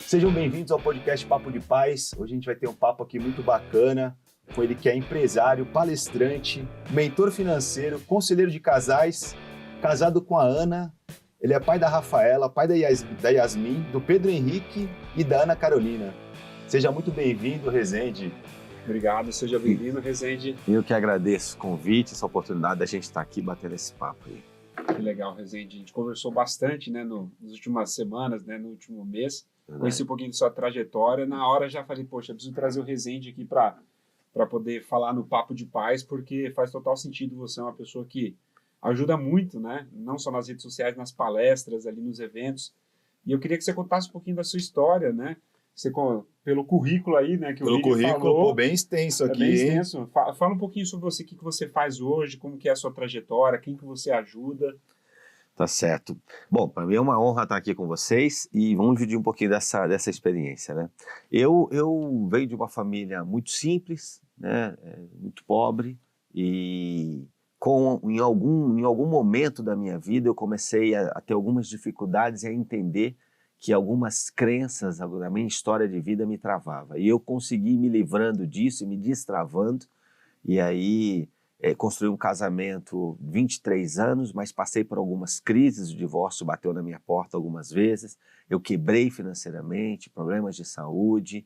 Sejam bem-vindos ao podcast Papo de Paz. Hoje a gente vai ter um papo aqui muito bacana com ele que é empresário, palestrante, mentor financeiro, conselheiro de casais, casado com a Ana. Ele é pai da Rafaela, pai da Yasmin, do Pedro Henrique e da Ana Carolina. Seja muito bem-vindo, Rezende. Obrigado, seja bem-vindo, Rezende. Eu que agradeço o convite, essa oportunidade da gente estar aqui batendo esse papo aí. Que legal, Rezende. A gente conversou bastante, né, nas últimas semanas, né, no último mês. Conheci um pouquinho de sua trajetória. Na hora já falei, poxa, eu preciso trazer o Rezende aqui para poder falar no Papo de Paz, porque faz total sentido. Você é uma pessoa que ajuda muito, né? Não só nas redes sociais, nas palestras, ali nos eventos. E eu queria que você contasse um pouquinho da sua história, né? Você, pelo currículo aí, né? Que pelo currículo, falou, bem extenso aqui. Bem extenso. Fala um pouquinho sobre você, o que você faz hoje, como que é a sua trajetória, quem que você ajuda. Tá certo. Bom, para mim é uma honra estar aqui com vocês e vamos dividir um pouquinho dessa experiência, né? Eu venho de uma família muito simples, né? Muito pobre e em algum momento da minha vida eu comecei a ter algumas dificuldades e a entender que algumas crenças da minha história de vida me travavam. E eu consegui me livrando disso e me destravando e aí construí um casamento 23 anos, mas passei por algumas crises, o divórcio bateu na minha porta algumas vezes, eu quebrei financeiramente, problemas de saúde,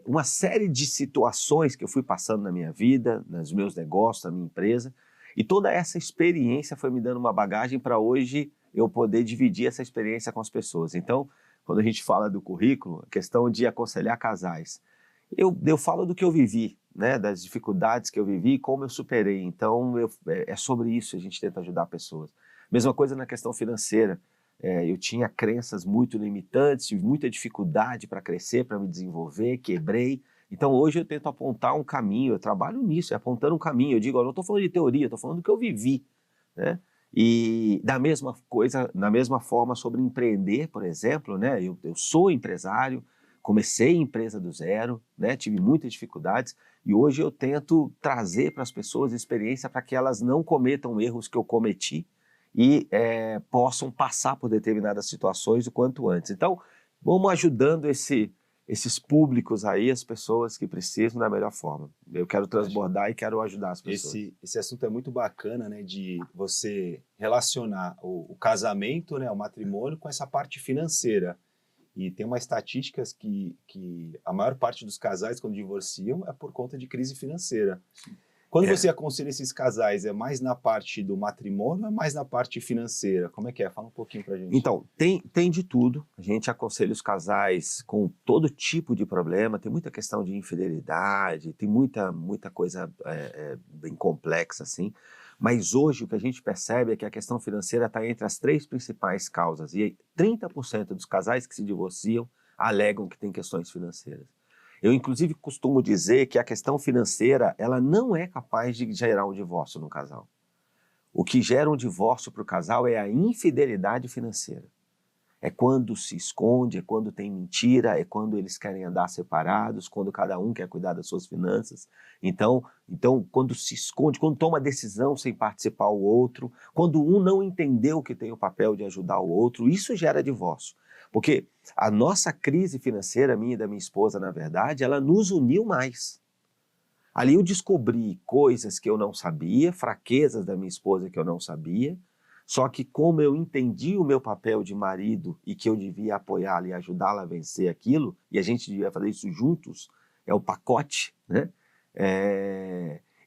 uma série de situações que eu fui passando na minha vida, nos meus negócios, na minha empresa, e toda essa experiência foi me dando uma bagagem para hoje eu poder dividir essa experiência com as pessoas. Então, quando a gente fala do currículo, a questão de aconselhar casais, eu falo do que eu vivi, né, das dificuldades que eu vivi e como eu superei. Então, é sobre isso a gente tenta ajudar pessoas. Mesma coisa na questão financeira. Eu tinha crenças muito limitantes, tive muita dificuldade para crescer, para me desenvolver, quebrei. Então, hoje eu tento apontar um caminho, eu trabalho nisso, apontando um caminho. Eu digo, eu não estou falando de teoria, estou falando do que eu vivi, né? E da mesma forma sobre empreender, por exemplo, né? Eu sou empresário, comecei a empresa do zero, né? Tive muitas dificuldades e hoje eu tento trazer para as pessoas experiência para que elas não cometam erros que eu cometi e possam passar por determinadas situações o quanto antes. Então, vamos ajudando esses públicos aí, as pessoas que precisam da melhor forma. Eu quero transbordar e quero ajudar as pessoas. Esse assunto é muito bacana, né, de você relacionar o casamento, né, o matrimônio com essa parte financeira. E tem umas estatísticas que a maior parte dos casais, quando divorciam, é por conta de crise financeira. Sim. Quando você aconselha esses casais, é mais na parte do matrimônio ou é mais na parte financeira? Como é que é? Fala um pouquinho pra gente. Então, tem de tudo. A gente aconselha os casais com todo tipo de problema. Tem muita questão de infidelidade, tem muita coisa bem complexa, assim. Mas hoje o que a gente percebe é que a questão financeira está entre as 3 principais causas. E 30% dos casais que se divorciam alegam que tem questões financeiras. Eu, inclusive, costumo dizer que a questão financeira ela não é capaz de gerar um divórcio no casal. O que gera um divórcio para o casal é a infidelidade financeira. É quando se esconde, é quando tem mentira, é quando eles querem andar separados, quando cada um quer cuidar das suas finanças. Então quando se esconde, quando toma decisão sem participar o outro, quando um não entendeu que tem o papel de ajudar o outro, isso gera divórcio. Porque a nossa crise financeira, minha e da minha esposa, na verdade, ela nos uniu mais. Ali eu descobri coisas que eu não sabia, fraquezas da minha esposa que eu não sabia, só que como eu entendi o meu papel de marido e que eu devia apoiá-la e ajudá-la a vencer aquilo, e a gente devia fazer isso juntos, é o pacote, né?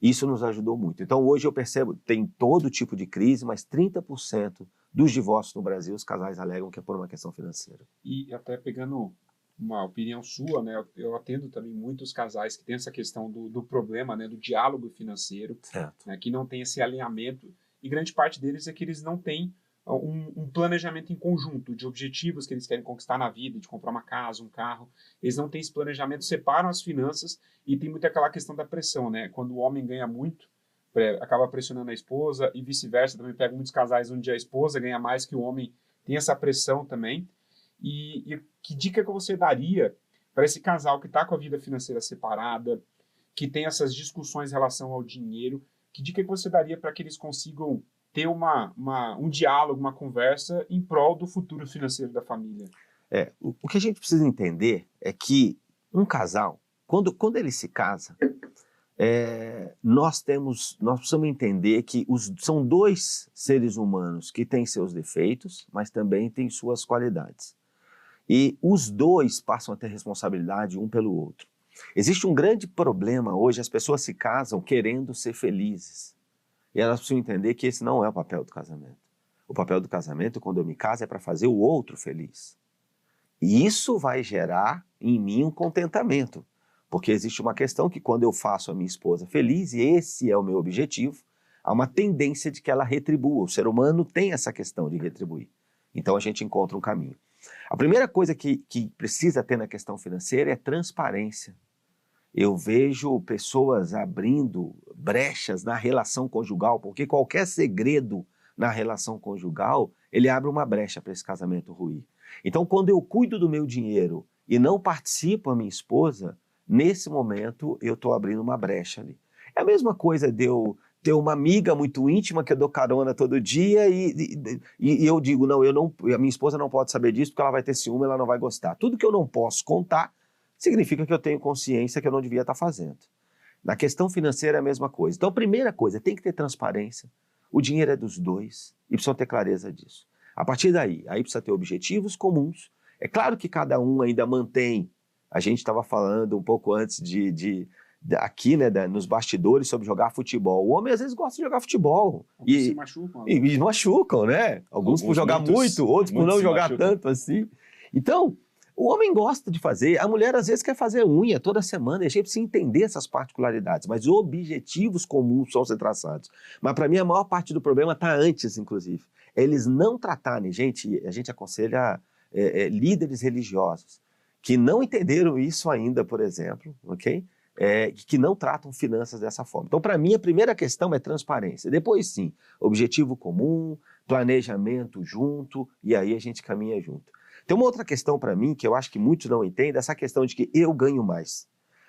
Isso nos ajudou muito. Então hoje eu percebo, tem todo tipo de crise, mas 30% dos divórcios no Brasil, os casais alegam que é por uma questão financeira. E até pegando uma opinião sua, né, eu atendo também muitos casais que têm essa questão do problema, né, do diálogo financeiro, né, que não tem esse alinhamento, e grande parte deles é que eles não têm um planejamento em conjunto de objetivos que eles querem conquistar na vida, de comprar uma casa, um carro. Eles não têm esse planejamento, separam as finanças e tem muito aquela questão da pressão, né? Quando o homem ganha muito, acaba pressionando a esposa e vice-versa. Também pego muitos casais onde a esposa ganha mais que o homem, tem essa pressão também. E que dica que você daria para esse casal que está com a vida financeira separada, que tem essas discussões em relação ao dinheiro? Que dica que você daria para que eles consigam ter um diálogo, uma conversa em prol do futuro financeiro da família? O que a gente precisa entender é que um casal, quando ele se casa, nós precisamos entender que são dois seres humanos que têm seus defeitos, mas também têm suas qualidades. E os dois passam a ter responsabilidade um pelo outro. Existe um grande problema hoje, as pessoas se casam querendo ser felizes. E elas precisam entender que esse não é o papel do casamento. O papel do casamento, quando eu me caso, é para fazer o outro feliz. E isso vai gerar em mim um contentamento. Porque existe uma questão que quando eu faço a minha esposa feliz, e esse é o meu objetivo, há uma tendência de que ela retribua. O ser humano tem essa questão de retribuir. Então a gente encontra um caminho. A primeira coisa que precisa ter na questão financeira é transparência. Eu vejo pessoas abrindo brechas na relação conjugal, porque qualquer segredo na relação conjugal, ele abre uma brecha para esse casamento ruir. Então, quando eu cuido do meu dinheiro e não participo a minha esposa, nesse momento eu estou abrindo uma brecha ali. É a mesma coisa de eu ter uma amiga muito íntima que eu dou carona todo dia e eu digo, não, a minha esposa não pode saber disso porque ela vai ter ciúme, ela não vai gostar. Tudo que eu não posso contar significa que eu tenho consciência que eu não devia estar fazendo. Na questão financeira é a mesma coisa. Então, a primeira coisa, tem que ter transparência. O dinheiro é dos dois e precisam ter clareza disso. A partir daí, precisa ter objetivos comuns. É claro que cada um ainda mantém. A gente estava falando um pouco antes aqui, né, nos bastidores sobre jogar futebol. O homem às vezes gosta de jogar futebol. E se machucam. E machucam, né? Alguns por jogar muito, outros por não jogar tanto assim. Então, o homem gosta de fazer, a mulher às vezes quer fazer unha toda semana, e a gente precisa entender essas particularidades, mas objetivos comuns são ser traçados. Mas para mim a maior parte do problema está antes, inclusive. Eles não tratarem, a gente aconselha líderes religiosos que não entenderam isso ainda, por exemplo, ok? Que não tratam finanças dessa forma. Então, para mim, a primeira questão é transparência. Depois, sim, objetivo comum, planejamento junto, e aí a gente caminha junto. Tem uma outra questão para mim, que eu acho que muitos não entendem, essa questão de que eu ganho mais.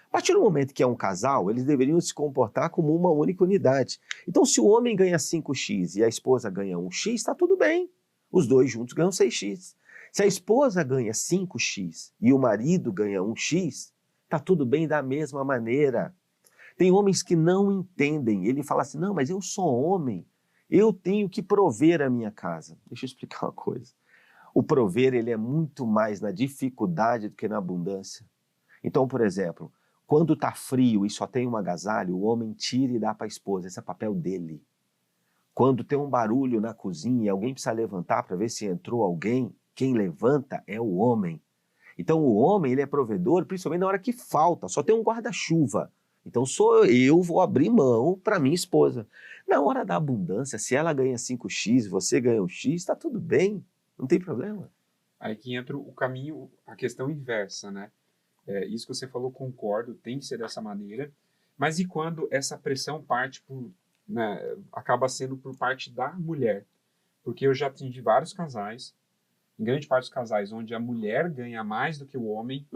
A partir do momento que é um casal, eles deveriam se comportar como uma única unidade. Então, se o homem ganha 5x e a esposa ganha 1x, está tudo bem. Os dois juntos ganham 6x. Se a esposa ganha 5x e o marido ganha 1x, está tudo bem da mesma maneira. Tem homens que não entendem. Ele fala assim, não, mas eu sou homem, eu tenho que prover a minha casa. Deixa eu explicar uma coisa. O prover, ele é muito mais na dificuldade do que na abundância. Então, por exemplo, quando está frio e só tem um agasalho, o homem tira e dá para a esposa. Esse é o papel dele. Quando tem um barulho na cozinha e alguém precisa levantar para ver se entrou alguém, quem levanta é o homem. Então, o homem, ele é provedor, principalmente na hora que falta. Só tem um guarda-chuva. Então, eu vou abrir mão para minha esposa. Na hora da abundância, se ela ganha 5x, você ganha 1x, está tudo bem. Não tem problema. Aí que entra o caminho, a questão inversa, né? Isso que você falou, concordo, tem que ser dessa maneira. Mas e quando essa pressão parte acaba sendo por parte da mulher? Porque eu já atendi vários casais, em grande parte dos casais, onde a mulher ganha mais do que o homem,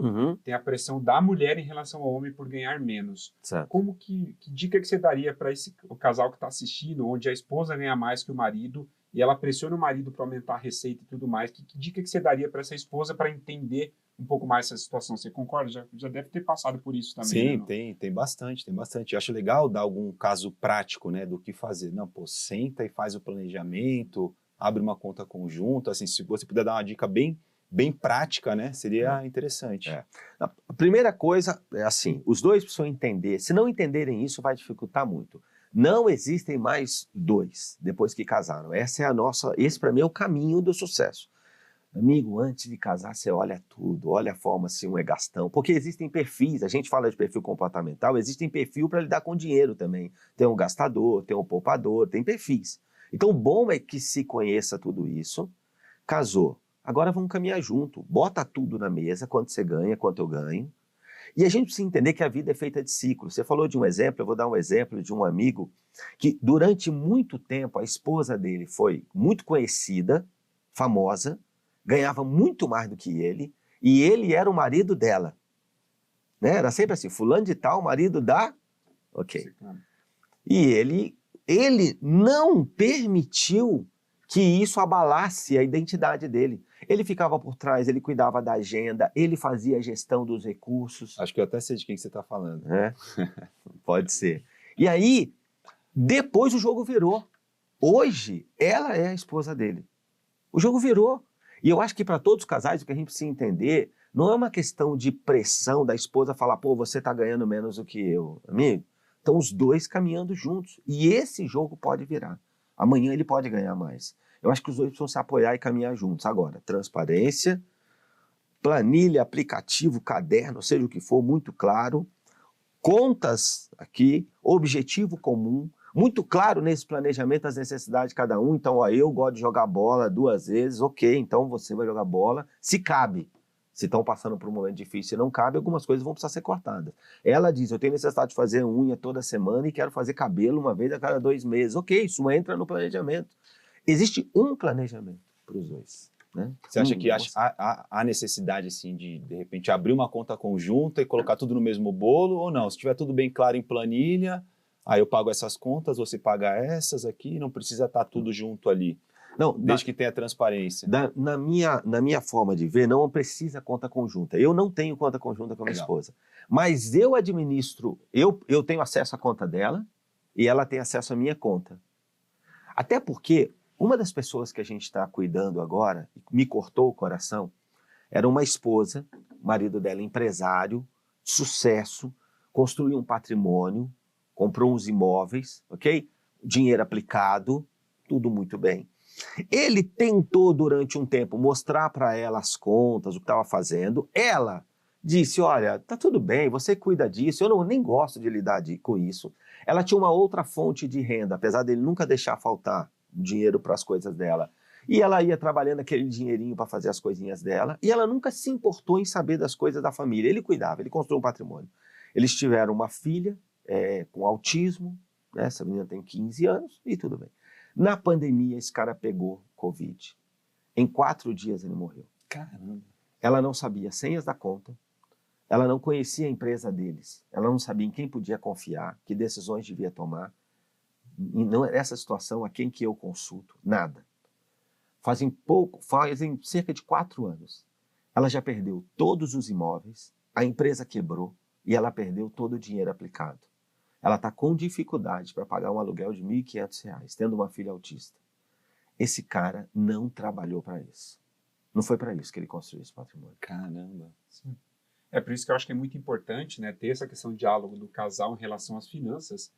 tem a pressão da mulher em relação ao homem por ganhar menos. Certo. Como que dica que você daria para o casal que está assistindo, onde a esposa ganha mais que o marido, e ela pressiona o marido para aumentar a receita e tudo mais? Que dica que você daria para essa esposa para entender um pouco mais essa situação? Você concorda? Já deve ter passado por isso também. Sim, né? tem bastante. Eu acho legal dar algum caso prático, né, do que fazer. Não, senta e faz o planejamento, abre uma conta conjunta, assim, se você puder dar uma dica bem prática, né, seria interessante. A primeira coisa é assim, os dois precisam entender. Se não entenderem isso, vai dificultar muito. Não existem mais dois depois que casaram. Esse para mim é o caminho do sucesso. Amigo, antes de casar, você olha tudo, olha a forma se um é gastão, porque existem perfis, a gente fala de perfil comportamental, existem perfil para lidar com dinheiro também. Tem um gastador, tem um poupador, tem perfis. Então, o bom é que se conheça tudo isso, casou. Agora vamos caminhar junto, bota tudo na mesa, quanto você ganha, quanto eu ganho. E a gente precisa entender que a vida é feita de ciclos. Você falou de um exemplo, eu vou dar um exemplo de um amigo que durante muito tempo a esposa dele foi muito conhecida, famosa, ganhava muito mais do que ele, e ele era o marido dela. Né? Era sempre assim, fulano de tal, marido da... Ok. E ele não permitiu que isso abalasse a identidade dele. Ele ficava por trás, ele cuidava da agenda, ele fazia a gestão dos recursos. Acho que eu até sei de quem você está falando. Pode ser. E aí, depois o jogo virou. Hoje, ela é a esposa dele. O jogo virou. E eu acho que para todos os casais, o que a gente precisa entender, não é uma questão de pressão da esposa falar, pô, você está ganhando menos do que eu. Amigo, estão os dois caminhando juntos. E esse jogo pode virar. Amanhã ele pode ganhar mais. Eu acho que os dois precisam se apoiar e caminhar juntos. Agora, transparência, planilha, aplicativo, caderno, seja o que for, muito claro. Contas aqui, objetivo comum, muito claro nesse planejamento as necessidades de cada um. Então, eu gosto de jogar bola 2 vezes, ok, então você vai jogar bola, se cabe. Se estão passando por um momento difícil e não cabe, algumas coisas vão precisar ser cortadas. Ela diz, eu tenho necessidade de fazer unha toda semana e quero fazer cabelo uma vez a cada 2 meses. Ok, isso entra no planejamento. Existe um planejamento para os dois. Né? Você acha que há necessidade, assim, de repente, abrir uma conta conjunta e colocar tudo no mesmo bolo, ou não? Se tiver tudo bem claro em planilha, aí eu pago essas contas, você paga essas aqui, não precisa estar tudo junto ali. Não, desde que tenha transparência. Na minha forma de ver, não precisa conta conjunta. Eu não tenho conta conjunta com a minha esposa. Mas eu administro, eu tenho acesso à conta dela e ela tem acesso à minha conta. Até porque uma das pessoas que a gente está cuidando agora, me cortou o coração, era uma esposa, o marido dela empresário, sucesso, construiu um patrimônio, comprou uns imóveis, ok? Dinheiro aplicado, tudo muito bem. Ele tentou durante um tempo mostrar para ela as contas, o que estava fazendo. Ela disse, olha, tá tudo bem, você cuida disso, eu nem gosto de lidar com isso. Ela tinha uma outra fonte de renda, apesar dele nunca deixar faltar dinheiro para as coisas dela. E ela ia trabalhando aquele dinheirinho para fazer as coisinhas dela, e ela nunca se importou em saber das coisas da família. Ele cuidava, ele construiu um patrimônio. Eles tiveram uma filha com autismo, né? Essa menina tem 15 anos e tudo bem. Na pandemia, esse cara pegou Covid. Em 4 dias ele morreu. Caramba. Ela não sabia senhas da conta, ela não conhecia a empresa deles, ela não sabia em quem podia confiar, que decisões devia tomar. E não, nessa situação, a quem que eu consulto? Nada. Fazem cerca de 4 anos. Ela já perdeu todos os imóveis, a empresa quebrou e ela perdeu todo o dinheiro aplicado. Ela está com dificuldade para pagar um aluguel de R$ 1.500, tendo uma filha autista. Esse cara não trabalhou para isso. Não foi para isso que ele construiu esse patrimônio. Caramba. Sim. É por isso que eu acho que é muito importante, né, ter essa questão de diálogo do casal em relação às finanças.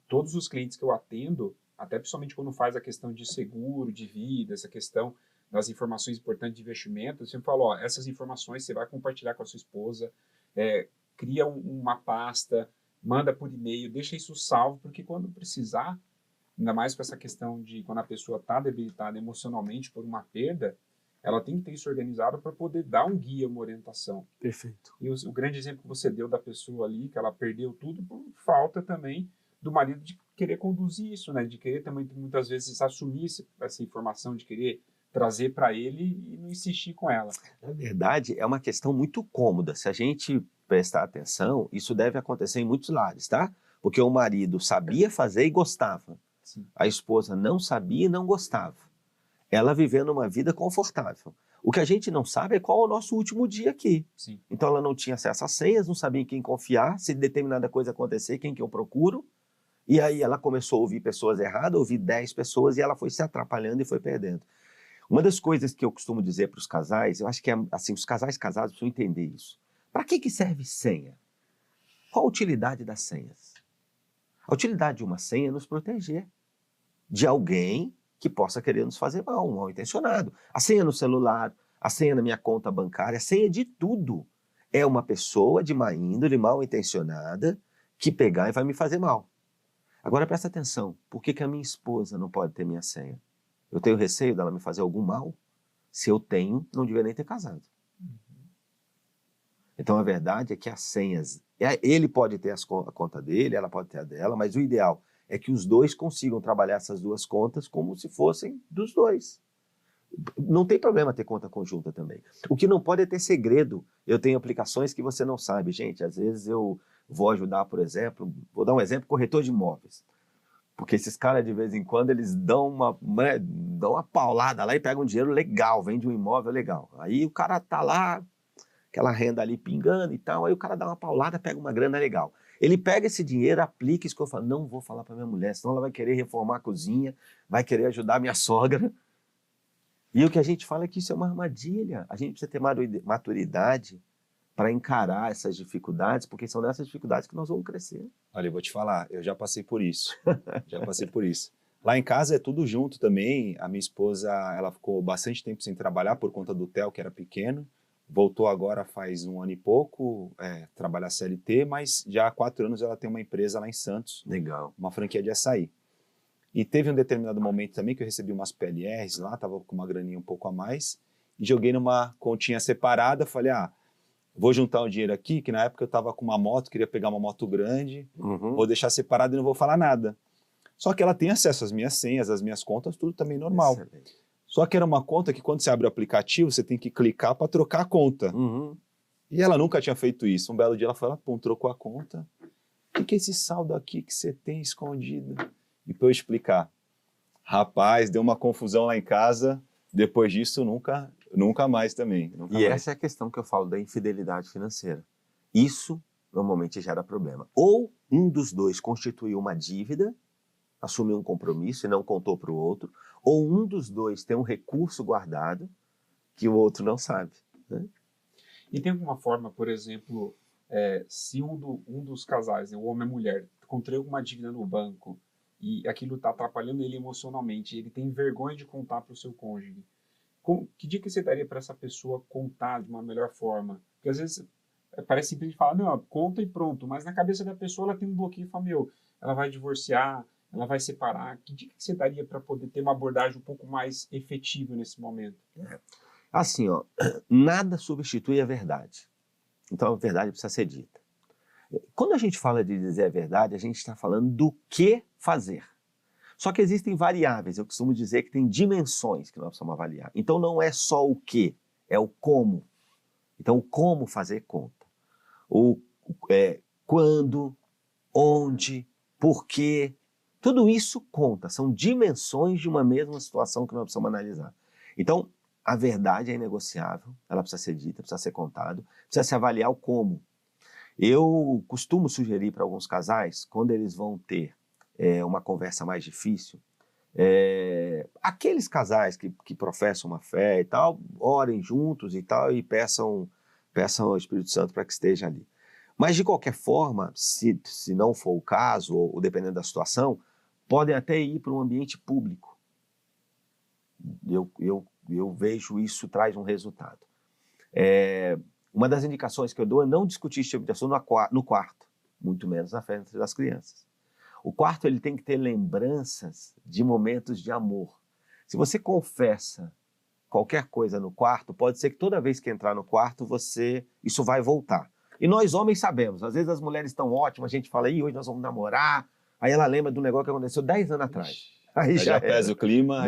Todos os clientes que eu atendo, até principalmente quando faz a questão de seguro, de vida, essa questão das informações importantes de investimento, eu sempre falo, ó, essas informações você vai compartilhar com a sua esposa, cria uma pasta, manda por e-mail, deixa isso salvo, porque quando precisar, ainda mais com essa questão de quando a pessoa está debilitada emocionalmente por uma perda, ela tem que ter isso organizado para poder dar um guia, uma orientação. Perfeito. E o grande exemplo que você deu da pessoa ali, que ela perdeu tudo, por falta também do marido de querer conduzir isso, né? De querer também, muitas vezes, assumir essa informação, de querer trazer para ele e não insistir com ela. Na verdade, é uma questão muito cômoda. Se a gente prestar atenção, isso deve acontecer em muitos lares, tá? Porque o marido sabia fazer e gostava. Sim. A esposa não sabia e não gostava. Ela vivendo uma vida confortável. O que a gente não sabe é qual é o nosso último dia aqui. Sim. Então ela não tinha acesso às senhas, não sabia em quem confiar, se determinada coisa acontecer, quem que eu procuro. E aí ela começou a ouvir pessoas erradas, ouvir 10 pessoas e ela foi se atrapalhando e foi perdendo. Uma das coisas que eu costumo dizer para os casais, eu acho que assim, os casais casados precisam entender isso. Para que serve senha? Qual a utilidade das senhas? A utilidade de uma senha é nos proteger de alguém que possa querer nos fazer mal, um mal intencionado. A senha no celular, a senha na minha conta bancária, a senha de tudo. É uma pessoa de má índole, mal intencionada, que pegar e vai me fazer mal. Agora presta atenção, por que a minha esposa não pode ter minha senha? Eu tenho receio dela me fazer algum mal? Se eu tenho, não devia nem ter casado. Então a verdade é que as senhas, ele pode ter a conta dele, ela pode ter a dela, mas o ideal é que os dois consigam trabalhar essas 2 contas como se fossem dos dois. Não tem problema ter conta conjunta também. O que não pode é ter segredo. Eu tenho aplicações que você não sabe, gente. Às vezes eu vou ajudar, por exemplo, vou dar um exemplo, corretor de imóveis. Porque esses caras, de vez em quando, eles dão uma paulada lá e pegam um dinheiro legal, vende um imóvel legal. Aí o cara tá lá, aquela renda ali pingando e tal, aí o cara dá uma paulada, pega uma grana legal. Ele pega esse dinheiro, aplica isso que eu falo, não vou falar para minha mulher, senão ela vai querer reformar a cozinha, vai querer ajudar a minha sogra. E o que a gente fala é que isso é uma armadilha. A gente precisa ter maturidade para encarar essas dificuldades, porque são nessas dificuldades que nós vamos crescer. Olha, eu vou te falar, eu já passei por isso. Lá em casa é tudo junto também. A minha esposa, ela ficou bastante tempo sem trabalhar por conta do Theo, que era pequeno. Voltou agora faz 1 ano e pouco, trabalhar CLT, mas já há 4 anos ela tem uma empresa lá em Santos. Legal. Uma franquia de açaí. E teve um determinado momento também que eu recebi umas PLRs lá, tava com uma graninha um pouco a mais, e joguei numa continha separada, falei, vou juntar um dinheiro aqui, que na época eu tava com uma moto, queria pegar uma moto grande, vou deixar separado e não vou falar nada. Só que ela tem acesso às minhas senhas, às minhas contas, tudo também normal. Excelente. Só que era uma conta que quando você abre o aplicativo, você tem que clicar para trocar a conta. E ela nunca tinha feito isso. Um belo dia ela foi lá, pum, trocou a conta. O que é esse saldo aqui que você tem escondido? E para eu explicar, rapaz, deu uma confusão lá em casa, depois disso nunca mais também. Essa é a questão que eu falo da infidelidade financeira. Isso normalmente gera problema. Ou um dos dois constituiu uma dívida, assumiu um compromisso e não contou para o outro, ou um dos dois tem um recurso guardado que o outro não sabe. Né? E tem alguma forma, por exemplo, se um dos casais, o homem e a mulher, contraiu alguma dívida no banco, e aquilo está atrapalhando ele emocionalmente, ele tem vergonha de contar para o seu cônjuge. Que dica você daria para essa pessoa contar de uma melhor forma? Porque às vezes parece simplesmente falar, não, conta e pronto, mas na cabeça da pessoa ela tem um bloqueio e fala, ela vai divorciar, ela vai separar. Que dica que você daria para poder ter uma abordagem um pouco mais efetiva nesse momento? Assim, nada substitui a verdade. Então a verdade precisa ser dita. Quando a gente fala de dizer a verdade, a gente está falando do que fazer. Só que existem variáveis, eu costumo dizer que tem dimensões que nós precisamos avaliar. Então não é só o que, é o como. Então o como fazer conta. Quando, onde, por quê, tudo isso conta, são dimensões de uma mesma situação que nós precisamos analisar. Então a verdade é inegociável, ela precisa ser dita, precisa ser contada, precisa se avaliar o como. Eu costumo sugerir para alguns casais, quando eles vão ter uma conversa mais difícil, aqueles casais que professam uma fé e tal, orem juntos e tal e peçam ao Espírito Santo para que esteja ali. Mas de qualquer forma, se não for o caso, ou dependendo da situação, podem até ir para um ambiente público. Eu vejo isso traz um resultado. Uma das indicações que eu dou é não discutir esse tipo de assunto no quarto, muito menos na festa das crianças. O quarto ele tem que ter lembranças de momentos de amor. Se você confessa qualquer coisa no quarto, pode ser que toda vez que entrar no quarto, isso vai voltar. E nós homens sabemos, às vezes as mulheres estão ótimas, a gente fala, hoje nós vamos namorar, aí ela lembra do negócio que aconteceu 10 anos atrás. Aí já pesa o clima.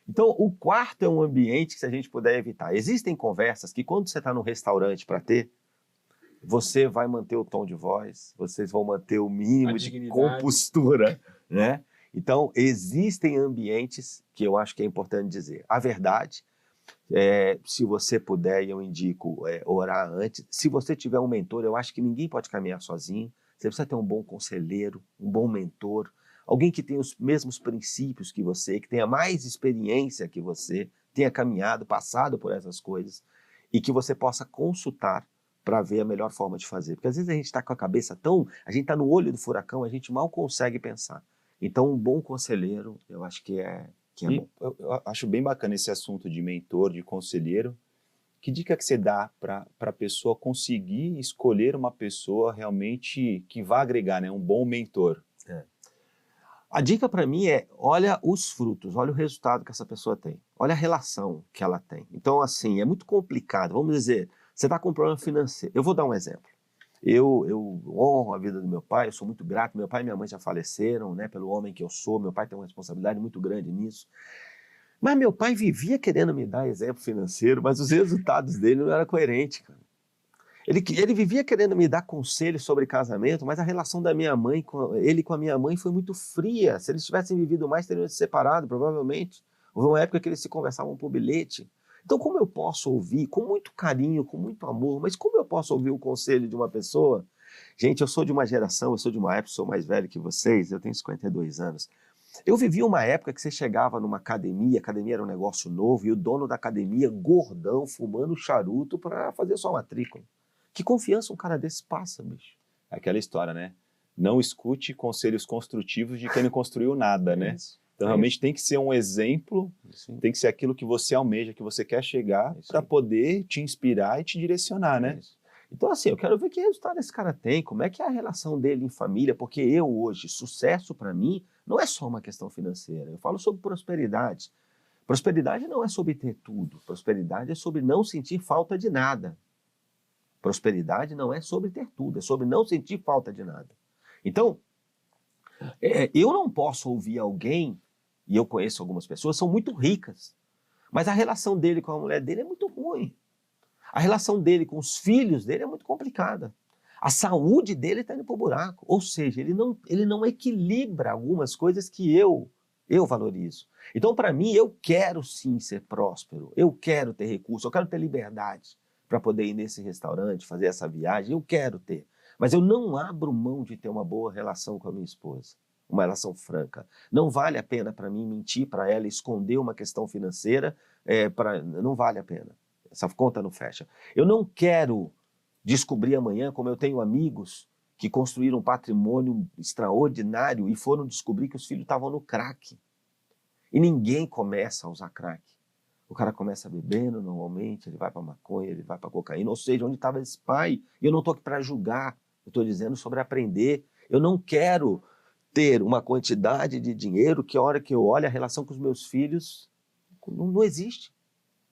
Então, o quarto é um ambiente que se a gente puder evitar. Existem conversas que quando você está num restaurante para ter, você vai manter o tom de voz, vocês vão manter o mínimo de compostura, né? Então, existem ambientes que eu acho que é importante dizer. A verdade, se você puder, eu indico orar antes. Se você tiver um mentor, eu acho que ninguém pode caminhar sozinho. Você precisa ter um bom conselheiro, um bom mentor, alguém que tenha os mesmos princípios que você, que tenha mais experiência que você, tenha caminhado, passado por essas coisas e que você possa consultar para ver a melhor forma de fazer. Porque às vezes a gente está com a cabeça a gente está no olho do furacão, a gente mal consegue pensar. Então um bom conselheiro, eu acho que é bom. Eu acho bem bacana esse assunto de mentor, de conselheiro. Que dica que você dá para a pessoa conseguir escolher uma pessoa realmente que vá agregar, né? Um bom mentor? A dica para mim olha os frutos, olha o resultado que essa pessoa tem, olha a relação que ela tem. Então, assim, é muito complicado. Vamos dizer, você está com um problema financeiro. Eu vou dar um exemplo. Eu honro a vida do meu pai, eu sou muito grato. Meu pai e minha mãe já faleceram, né, pelo homem que eu sou. Meu pai tem uma responsabilidade muito grande nisso. Mas meu pai vivia querendo me dar exemplo financeiro, mas os resultados dele não eram coerentes, cara. Ele vivia querendo me dar conselhos sobre casamento, mas a relação da minha mãe, ele com a minha mãe foi muito fria. Se eles tivessem vivido mais, teriam se separado, provavelmente. Houve uma época que eles se conversavam por bilhete. Então, como eu posso ouvir, com muito carinho, com muito amor, mas como eu posso ouvir o conselho de uma pessoa? Gente, eu sou de uma geração, eu sou de uma época, sou mais velho que vocês, eu tenho 52 anos. Eu vivi uma época que você chegava numa academia, a academia era um negócio novo, e o dono da academia, gordão, fumando charuto para fazer sua matrícula. Que confiança um cara desse passa, bicho? Aquela história, né? Não escute conselhos construtivos de quem não construiu nada, né? Então, realmente tem que ser um exemplo, tem que ser aquilo que você almeja, que você quer chegar, para poder te inspirar e te direcionar, né? Então, assim, eu quero ver que resultado esse cara tem, como é que é a relação dele em família, porque eu hoje, sucesso para mim, não é só uma questão financeira. Eu falo sobre prosperidade. Prosperidade não é sobre ter tudo. Prosperidade é sobre não sentir falta de nada. Prosperidade não é sobre ter tudo, é sobre não sentir falta de nada. Então, eu não posso ouvir alguém, e eu conheço algumas pessoas, são muito ricas, mas a relação dele com a mulher dele é muito ruim. A relação dele com os filhos dele é muito complicada. A saúde dele está indo para o buraco. Ou seja, ele não equilibra algumas coisas que eu valorizo. Então, para mim, eu quero sim ser próspero. Eu quero ter recurso, eu quero ter liberdade para poder ir nesse restaurante, fazer essa viagem. Eu quero ter. Mas eu não abro mão de ter uma boa relação com a minha esposa. Uma relação franca. Não vale a pena para mim mentir para ela, esconder uma questão financeira. Não vale a pena. Essa conta não fecha. Eu não quero descobrir amanhã, como eu tenho amigos que construíram um patrimônio extraordinário e foram descobrir que os filhos estavam no crack. E ninguém começa a usar crack. O cara começa bebendo normalmente, ele vai para maconha, ele vai para cocaína, ou seja, onde estava esse pai? E eu não estou aqui para julgar, eu estou dizendo sobre aprender. Eu não quero ter uma quantidade de dinheiro que a hora que eu olho a relação com os meus filhos não existe.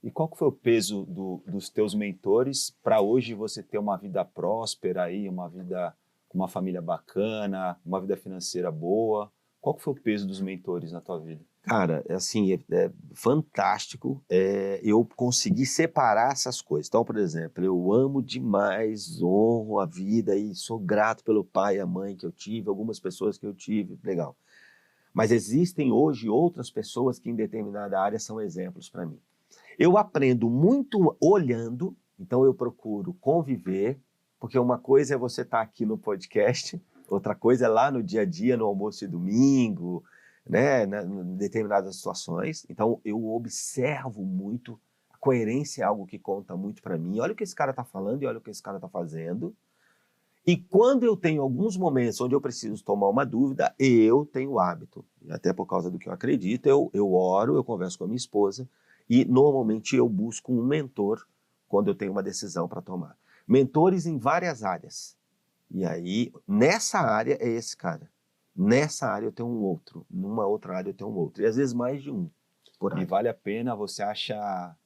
E qual que foi o peso dos teus mentores para hoje você ter uma vida próspera aí, uma vida com uma família bacana, uma vida financeira boa? Qual que foi o peso dos mentores na tua vida? Cara, assim, é fantástico eu conseguir separar essas coisas. Então, por exemplo, eu amo demais, honro a vida e sou grato pelo pai e a mãe que eu tive, algumas pessoas que eu tive, legal. Mas existem hoje outras pessoas que em determinada área são exemplos para mim. Eu aprendo muito olhando, então eu procuro conviver, porque uma coisa é você estar aqui no podcast, outra coisa é lá no dia a dia, no almoço de domingo, né, em determinadas situações. Então eu observo muito, a coerência é algo que conta muito para mim. Olha o que esse cara está falando e olha o que esse cara está fazendo. E quando eu tenho alguns momentos onde eu preciso tomar uma dúvida, eu tenho o hábito, até por causa do que eu acredito, eu oro, eu converso com a minha esposa, e normalmente eu busco um mentor quando eu tenho uma decisão para tomar. Mentores em várias áreas. E aí, nessa área é esse cara. Nessa área eu tenho um outro. Numa outra área eu tenho um outro. E às vezes mais de um por área. E vale a pena você achar,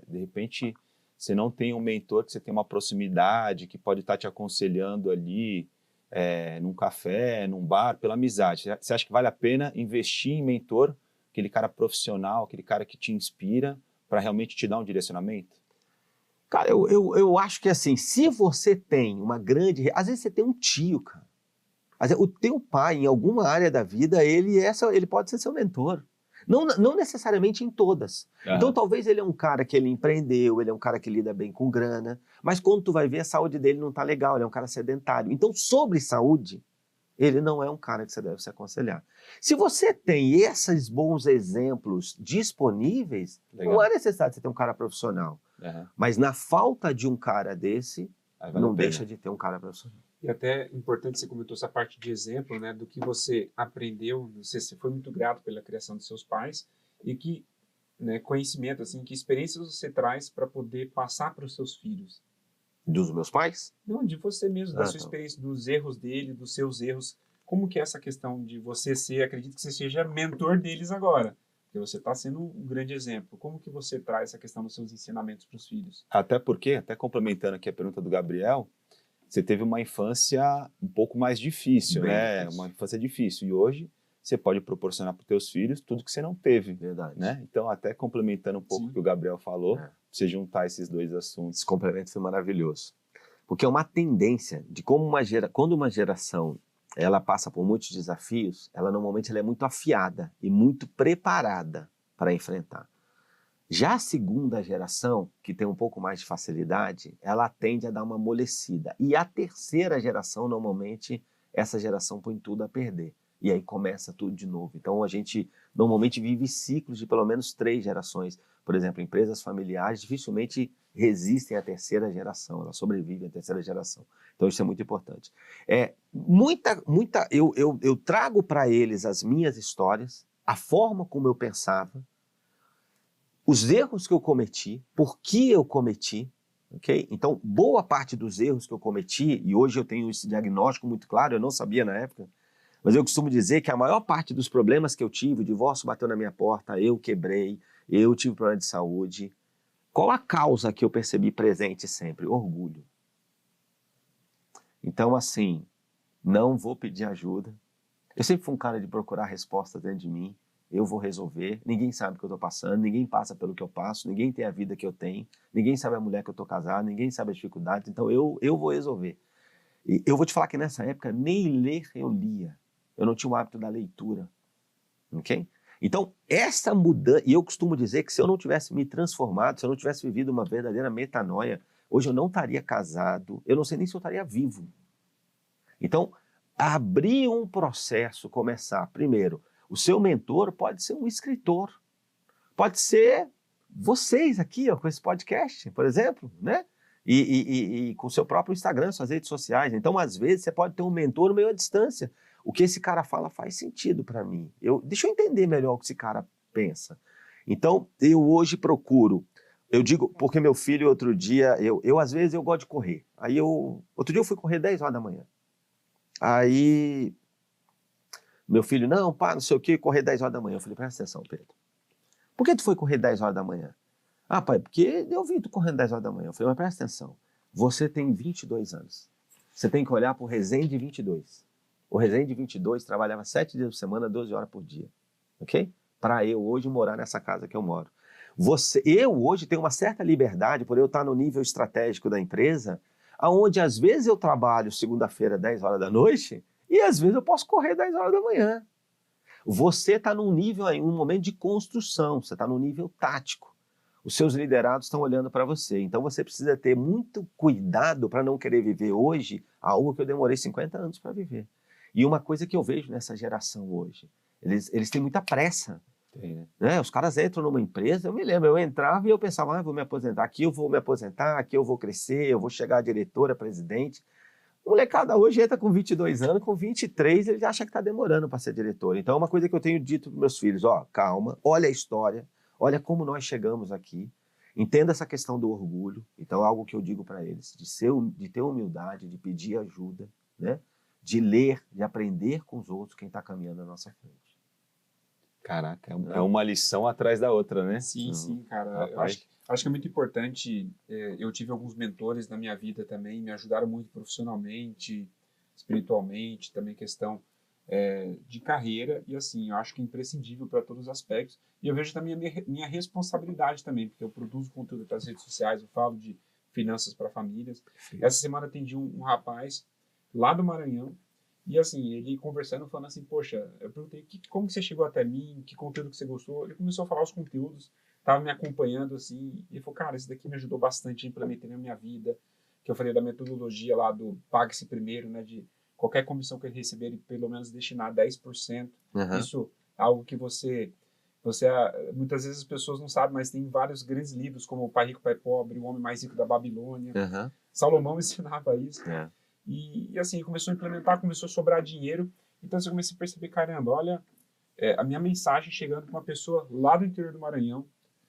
de repente, você não tem um mentor que você tem uma proximidade, que pode estar te aconselhando ali, num café, num bar, pela amizade. Você acha que vale a pena investir em mentor, aquele cara profissional, aquele cara que te inspira para realmente te dar um direcionamento? Cara, eu acho que assim, se você tem uma grande... Às vezes você tem um tio, cara. Às vezes, o teu pai, em alguma área da vida, ele pode ser seu mentor. Não necessariamente em todas. Então, talvez ele é um cara que ele empreendeu, ele é um cara que lida bem com grana, mas quando tu vai ver, a saúde dele não tá legal, ele é um cara sedentário. Então, sobre saúde, ele não é um cara que você deve se aconselhar. Se você tem esses bons exemplos disponíveis, não é necessário você ter um cara profissional. Mas na falta de um cara desse, não deixa de ter um cara profissional. E até importante, você comentou essa parte de exemplo, né, do que você aprendeu, você foi muito grato pela criação dos seus pais, e que, né, conhecimento, assim, que experiências você traz para poder passar para os seus filhos. Dos meus pais? Não, de você mesmo, da sua experiência, dos erros dele, dos seus erros. Como que é essa questão de você ser, acredito que você seja mentor deles agora, porque você está sendo um grande exemplo. Como que você traz essa questão dos seus ensinamentos para os filhos? Até porque, até complementando aqui a pergunta do Gabriel, você teve uma infância um pouco mais difícil, né? Difícil. Uma infância difícil. E hoje você pode proporcionar para os teus filhos tudo que você não teve. Verdade. Né? Então, até complementando um pouco o que o Gabriel falou, você juntar esses dois assuntos. Esse complemento foi maravilhoso. Porque é uma tendência de como quando uma geração ela passa por muitos desafios, ela normalmente ela é muito afiada e muito preparada para enfrentar. Já a segunda geração, que tem um pouco mais de facilidade, ela tende a dar uma amolecida. E a terceira geração, normalmente, essa geração põe tudo a perder. E aí começa tudo de novo. Então, a gente normalmente vive ciclos de pelo menos 3 gerações. Por exemplo, empresas familiares dificilmente resistem à terceira geração, elas sobrevivem à terceira geração. Então, isso é muito importante. Eu trago para eles as minhas histórias, a forma como eu pensava, os erros que eu cometi, por que eu cometi, ok? Então, boa parte dos erros que eu cometi, e hoje eu tenho esse diagnóstico muito claro, eu não sabia na época, mas eu costumo dizer que a maior parte dos problemas que eu tive, o divórcio bateu na minha porta, eu quebrei, eu tive problema de saúde. Qual a causa que eu percebi presente sempre? Orgulho. Então, assim, não vou pedir ajuda. Eu sempre fui um cara de procurar respostas dentro de mim. Eu vou resolver, ninguém sabe o que eu estou passando, ninguém passa pelo que eu passo, ninguém tem a vida que eu tenho, ninguém sabe a mulher que eu estou casado, ninguém sabe as dificuldades, então eu vou resolver. E eu vou te falar que nessa época nem ler eu lia, eu não tinha o hábito da leitura, ok? Então essa mudança, e eu costumo dizer que se eu não tivesse me transformado, se eu não tivesse vivido uma verdadeira metanoia, hoje eu não estaria casado, eu não sei nem se eu estaria vivo. Então, abrir um processo, começar, primeiro, o seu mentor pode ser um escritor, pode ser vocês aqui, ó, com esse podcast, por exemplo, né? E com o seu próprio Instagram, suas redes sociais. Então, às vezes, você pode ter um mentor meio à distância. O que esse cara fala faz sentido para mim. Deixa eu entender melhor o que esse cara pensa. Então, eu hoje procuro, eu digo, porque meu filho outro dia, às vezes eu gosto de correr. Outro dia eu fui correr 10 horas da manhã. Aí meu filho, não, pá, não sei o que, correr 10 horas da manhã. Eu falei, presta atenção, Pedro. Por que tu foi correr 10 horas da manhã? Ah, pai, porque eu vi tu correndo 10 horas da manhã. Eu falei, mas presta atenção. Você tem 22 anos. Você tem que olhar para o Resende 22. O Resende 22 trabalhava 7 dias por semana, 12 horas por dia. Ok? Para eu hoje morar nessa casa que eu moro. Eu hoje tenho uma certa liberdade por eu estar no nível estratégico da empresa, onde às vezes eu trabalho segunda-feira, 10 horas da noite, e às vezes eu posso correr 10 horas da manhã. Você está num nível aí, um momento de construção, você está num nível tático. Os seus liderados estão olhando para você. Então você precisa ter muito cuidado para não querer viver hoje algo que eu demorei 50 anos para viver. E uma coisa que eu vejo nessa geração hoje, eles têm muita pressa. Né? Os caras entram numa empresa, eu me lembro, eu entrava e eu pensava, vou me aposentar, aqui eu vou me aposentar, aqui eu vou crescer, eu vou chegar a diretora, presidente. O molecada hoje entra com 22 anos, com 23 ele já acha que está demorando para ser diretor. Então é uma coisa que eu tenho dito para meus filhos, ó, calma, olha a história, olha como nós chegamos aqui, entenda essa questão do orgulho. Então é algo que eu digo para eles, de ter humildade, de pedir ajuda, né? De ler, de aprender com os outros quem está caminhando à nossa frente. Caraca, é uma lição atrás da outra, né? Sim, sim, cara. Eu acho que é muito importante. Eu tive alguns mentores na minha vida também, me ajudaram muito profissionalmente, espiritualmente, também questão de carreira. E assim, eu acho que é imprescindível para todos os aspectos. E eu vejo também a minha responsabilidade também, porque eu produzo conteúdo para as redes sociais, eu falo de finanças para famílias. Sim. Essa semana atendi um rapaz lá do Maranhão. E assim, ele conversando, falando assim, poxa, eu perguntei, como que você chegou até mim, que conteúdo que você gostou? Ele começou a falar os conteúdos, estava me acompanhando assim, e ele falou, cara, isso daqui me ajudou bastante, implementei na minha vida, que eu falei da metodologia lá do pague-se primeiro, né, de qualquer comissão que ele receber, ele pelo menos destinar 10%. Uhum. Isso é algo que você muitas vezes as pessoas não sabem, mas tem vários grandes livros, como O Pai Rico, Pai Pobre, O Homem Mais Rico da Babilônia. Uhum. Salomão ensinava isso. Yeah. E assim, começou a implementar, começou a sobrar dinheiro. Então eu comecei a perceber, caramba, olha, a minha mensagem chegando para uma pessoa lá do interior do Maranhão.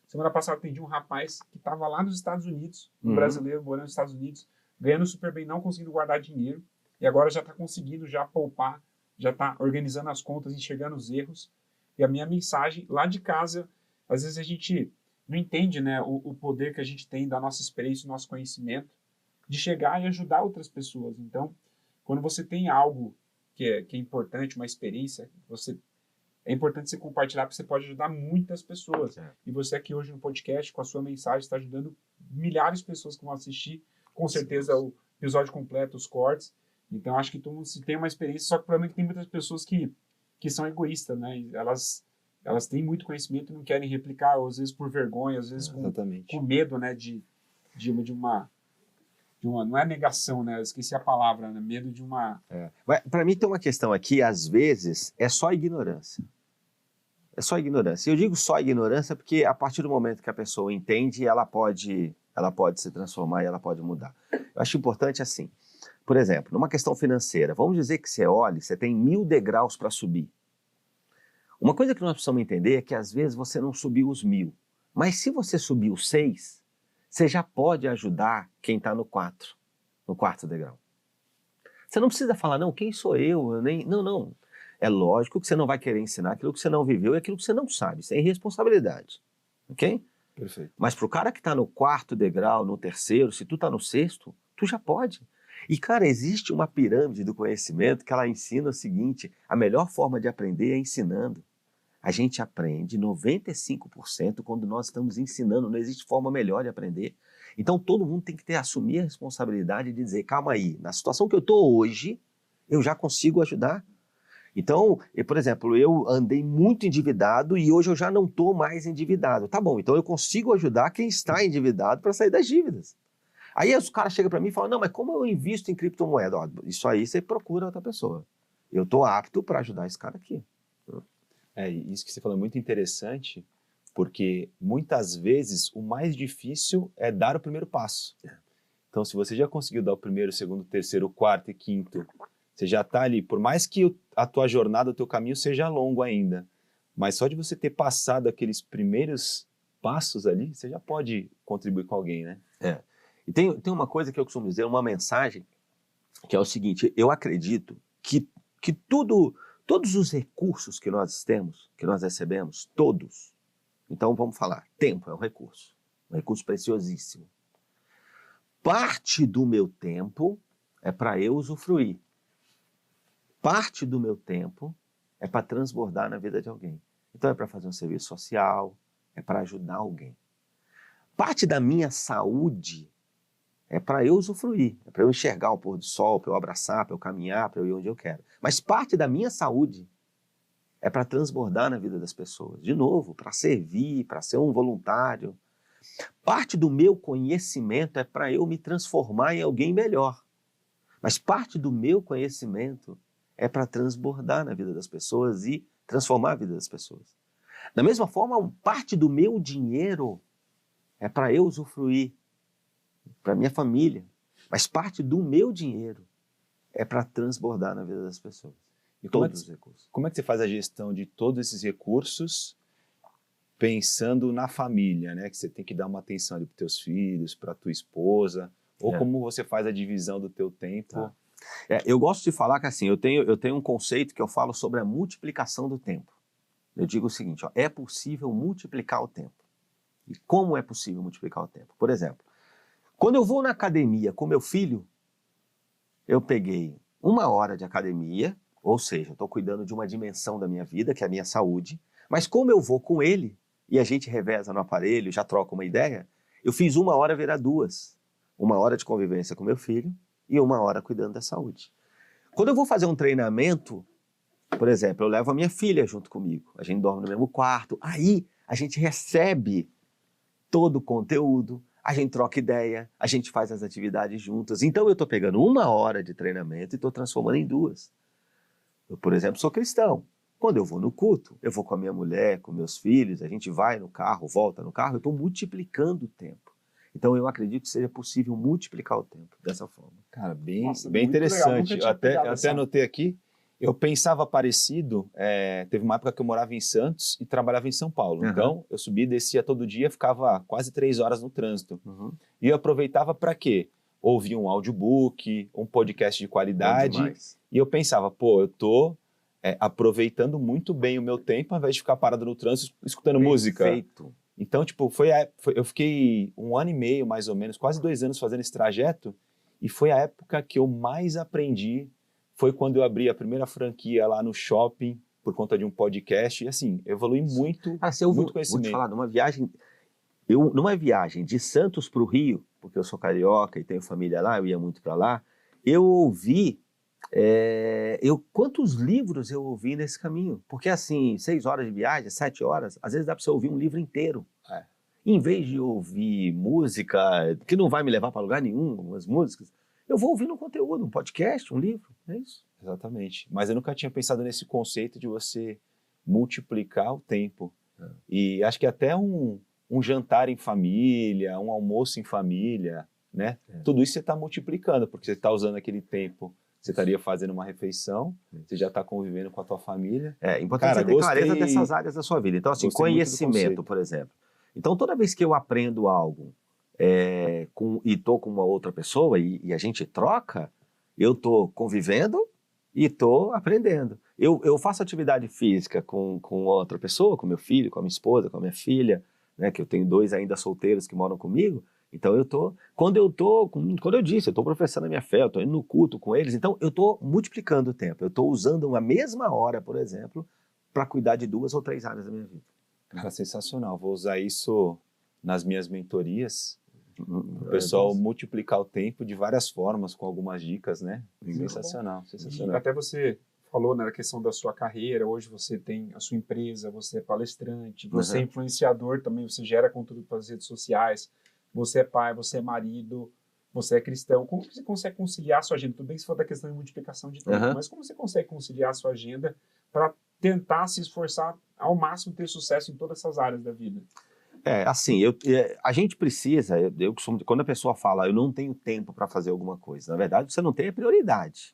Semana passada eu atendi um rapaz que estava lá nos Estados Unidos, um brasileiro morando nos Estados Unidos, ganhando super bem, não conseguindo guardar dinheiro. E agora já está conseguindo já poupar, já está organizando as contas, enxergando os erros. E a minha mensagem lá de casa, às vezes a gente não entende, né, o poder que a gente tem da nossa experiência, do nosso conhecimento, de chegar e ajudar outras pessoas. Então, quando você tem algo que é importante, uma experiência, é importante você compartilhar, porque você pode ajudar muitas pessoas. É. E você aqui hoje no podcast, com a sua mensagem, está ajudando milhares de pessoas que vão assistir. Com certeza episódio completo, os cortes. Então, acho que todo mundo se tem uma experiência, só que o problema é que tem muitas pessoas que são egoístas, né? E elas têm muito conhecimento e não querem replicar, ou às vezes por vergonha, às vezes com medo, né? De uma... não é negação, né? Eu esqueci a palavra, né? Medo de uma... Para mim tem uma questão aqui, às vezes, é só ignorância. É só ignorância. Eu digo só ignorância porque a partir do momento que a pessoa entende, ela pode se transformar e ela pode mudar. Eu acho importante assim, por exemplo, numa questão financeira, vamos dizer que você tem 1000 degraus para subir. Uma coisa que nós precisamos entender é que às vezes você não subiu os 1000, mas se você subiu 6, você já pode ajudar quem está no quarto degrau. Você não precisa falar, não, quem sou eu? Não. É lógico que você não vai querer ensinar aquilo que você não viveu e aquilo que você não sabe. Isso é irresponsabilidade. Ok? Perfeito. Mas para o cara que está no 4º degrau, no 3º, se tu está no 6º, tu já pode. E, cara, existe uma pirâmide do conhecimento que ela ensina o seguinte, a melhor forma de aprender é ensinando. A gente aprende 95% quando nós estamos ensinando, não existe forma melhor de aprender. Então todo mundo tem que assumir a responsabilidade de dizer, calma aí, na situação que eu estou hoje, eu já consigo ajudar. Então, por exemplo, eu andei muito endividado e hoje eu já não estou mais endividado. Tá bom, então eu consigo ajudar quem está endividado para sair das dívidas. Aí os caras chegam para mim e falam, não, mas como eu invisto em criptomoeda? Ó, isso aí você procura outra pessoa. Eu estou apto para ajudar esse cara aqui. Isso que você falou é muito interessante, porque muitas vezes o mais difícil é dar o primeiro passo. Então, se você já conseguiu dar o primeiro, segundo, terceiro, quarto e quinto, você já está ali, por mais que a tua jornada, o teu caminho seja longo ainda, mas só de você ter passado aqueles primeiros passos ali, você já pode contribuir com alguém, né? E tem uma coisa que eu costumo dizer, uma mensagem, que é o seguinte, eu acredito que todos os recursos que nós temos, que nós recebemos, todos, então vamos falar, tempo é um recurso preciosíssimo. Parte do meu tempo é para eu usufruir. Parte do meu tempo é para transbordar na vida de alguém. Então é para fazer um serviço social, é para ajudar alguém. Parte da minha saúde é para eu usufruir, é para eu enxergar o pôr do sol, para eu abraçar, para eu caminhar, para eu ir onde eu quero. Mas parte da minha saúde é para transbordar na vida das pessoas. De novo, para servir, para ser um voluntário. Parte do meu conhecimento é para eu me transformar em alguém melhor. Mas parte do meu conhecimento é para transbordar na vida das pessoas e transformar a vida das pessoas. Da mesma forma, parte do meu dinheiro é para eu usufruir, para minha família. Mas parte do meu dinheiro é para transbordar na vida das pessoas. E todos os recursos. Como é que você faz a gestão de todos esses recursos pensando na família, né? Que você tem que dar uma atenção ali para os teus filhos, para a tua esposa, ou como você faz a divisão do teu tempo? Tá. Eu gosto de falar que assim, eu tenho um conceito que eu falo sobre a multiplicação do tempo. Eu digo o seguinte, é possível multiplicar o tempo. E como é possível multiplicar o tempo? Por exemplo, quando eu vou na academia com meu filho, eu peguei 1 hora de academia, ou seja, eu estou cuidando de uma dimensão da minha vida, que é a minha saúde, mas como eu vou com ele, e a gente reveza no aparelho, já troca uma ideia, eu fiz 1 hora virar 2. 1 hora de convivência com meu filho e 1 hora cuidando da saúde. Quando eu vou fazer um treinamento, por exemplo, eu levo a minha filha junto comigo, a gente dorme no mesmo quarto, aí a gente recebe todo o conteúdo, a gente troca ideia, a gente faz as atividades juntas. Então eu estou pegando 1 hora de treinamento e estou transformando em 2. Eu, por exemplo, sou cristão. Quando eu vou no culto, eu vou com a minha mulher, com meus filhos, a gente vai no carro, volta no carro, eu estou multiplicando o tempo. Então eu acredito que seja possível multiplicar o tempo dessa forma. Cara, bem interessante. Eu até anotei aqui, eu pensava parecido, teve uma época que eu morava em Santos e trabalhava em São Paulo. Uhum. Então eu subia e descia todo dia, ficava quase 3 horas no trânsito. Uhum. E eu aproveitava para quê? Ouvir um audiobook, um podcast de qualidade. E eu pensava, eu tô aproveitando muito bem o meu tempo, ao invés de ficar parado no trânsito escutando música. Perfeito. Então, eu fiquei 1 ano e meio, mais ou menos, quase 2 anos fazendo esse trajeto, e foi a época que eu mais aprendi, foi quando eu abri a primeira franquia lá no shopping, por conta de um podcast, e assim, eu evolui muito, muito conhecimento. Vou te falar, numa viagem de Santos para o Rio, porque eu sou carioca e tenho família lá, eu ia muito para lá, eu ouvi, quantos livros eu ouvi nesse caminho? Porque assim, 6 horas de viagem, 7 horas, às vezes dá para você ouvir um livro inteiro. Em vez de ouvir música, que não vai me levar para lugar nenhum, umas músicas, eu vou ouvir um conteúdo, um podcast, um livro, é isso. Exatamente. Mas eu nunca tinha pensado nesse conceito de você multiplicar o tempo. E acho que até um jantar em família, um almoço em família, né? Tudo isso você está multiplicando, porque você está usando aquele tempo, você estaria fazendo uma refeição, você já está convivendo com a tua família. É importante você ter clareza dessas áreas da sua vida. Então, assim, conhecimento, por exemplo. Então, toda vez que eu aprendo algo e estou com uma outra pessoa e a gente troca, eu estou convivendo e estou aprendendo. Eu faço atividade física com outra pessoa, com meu filho, com a minha esposa, com a minha filha, né, que eu tenho 2 ainda solteiros que moram comigo. Então quando eu disse, eu estou professando a minha fé, eu estou indo no culto com eles, então eu estou multiplicando o tempo. Eu estou usando a mesma hora, por exemplo, para cuidar de 2 ou 3 áreas da minha vida. Cara, sensacional. Vou usar isso nas minhas mentorias. O pessoal multiplicar o tempo de várias formas, com algumas dicas, né? Sensacional, sensacional. E até você falou, né, na questão da sua carreira, hoje você tem a sua empresa, você é palestrante, você é influenciador também, você gera conteúdo para as redes sociais, você é pai, você é marido, você é cristão. Como você consegue conciliar a sua agenda? Tudo bem que se for da questão de multiplicação de tempo, mas como você consegue conciliar a sua agenda para tentar se esforçar ao máximo ter sucesso em todas essas áreas da vida? Assim, a gente precisa, quando a pessoa fala, eu não tenho tempo para fazer alguma coisa, na verdade você não tem a prioridade.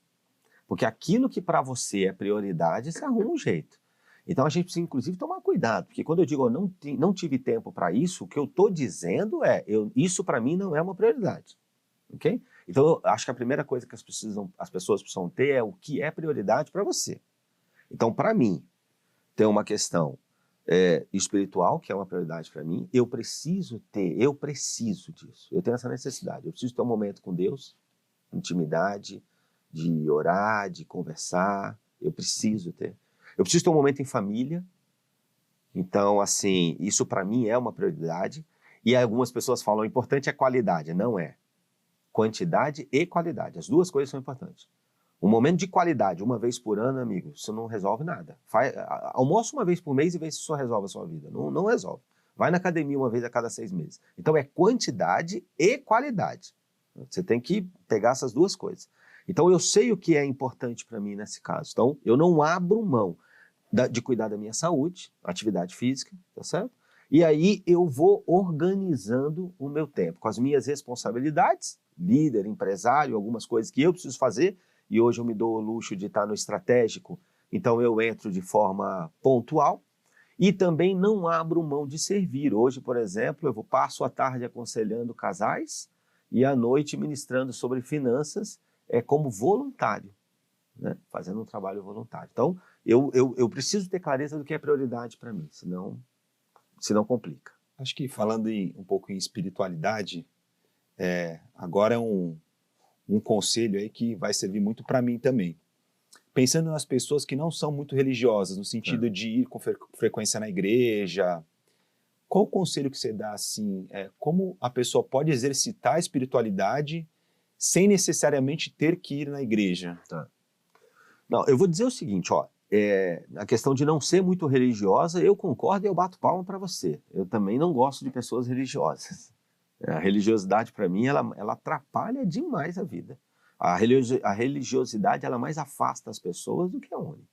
Porque aquilo que para você é prioridade, você arruma um jeito. Então a gente precisa, inclusive, tomar cuidado, porque quando eu digo não tive tempo para isso, o que eu estou dizendo isso para mim não é uma prioridade. Ok? Então eu acho que a primeira coisa que as pessoas precisam ter é o que é prioridade para você. Então, para mim, tem uma questão espiritual, que é uma prioridade para mim. Eu preciso disso. Eu tenho essa necessidade. Eu preciso ter um momento com Deus, intimidade, de orar, de conversar. Eu preciso ter. Eu preciso ter um momento em família. Então, assim, isso para mim é uma prioridade. E algumas pessoas falam, o importante é qualidade. Não é. Quantidade e qualidade. As duas coisas são importantes. Um momento de qualidade, uma vez por ano, amigo, isso não resolve nada. Almoça uma vez por mês e vê se isso resolve a sua vida. Não resolve. Vai na academia uma vez a cada 6 meses. Então é quantidade e qualidade. Você tem que pegar essas duas coisas. Então eu sei o que é importante para mim nesse caso. Então eu não abro mão de cuidar da minha saúde, atividade física, tá certo? E aí eu vou organizando o meu tempo com as minhas responsabilidades, líder, empresário, algumas coisas que eu preciso fazer. E hoje eu me dou o luxo de estar no estratégico, então eu entro de forma pontual e também não abro mão de servir. Hoje, por exemplo, eu passo a tarde aconselhando casais e à noite ministrando sobre finanças como voluntário, né? Fazendo um trabalho voluntário. Então, eu preciso ter clareza do que é prioridade para mim, senão complica. Acho que falando um pouco em espiritualidade, agora é um conselho aí que vai servir muito para mim também. Pensando nas pessoas que não são muito religiosas, no sentido de ir com frequência na igreja, qual o conselho que você dá, assim, como a pessoa pode exercitar a espiritualidade sem necessariamente ter que ir na igreja? Não, eu vou dizer o seguinte, a questão de não ser muito religiosa, eu concordo e eu bato palma para você. Eu também não gosto de pessoas religiosas. A religiosidade, para mim, ela atrapalha demais a vida. A religiosidade, ela mais afasta as pessoas do que a une.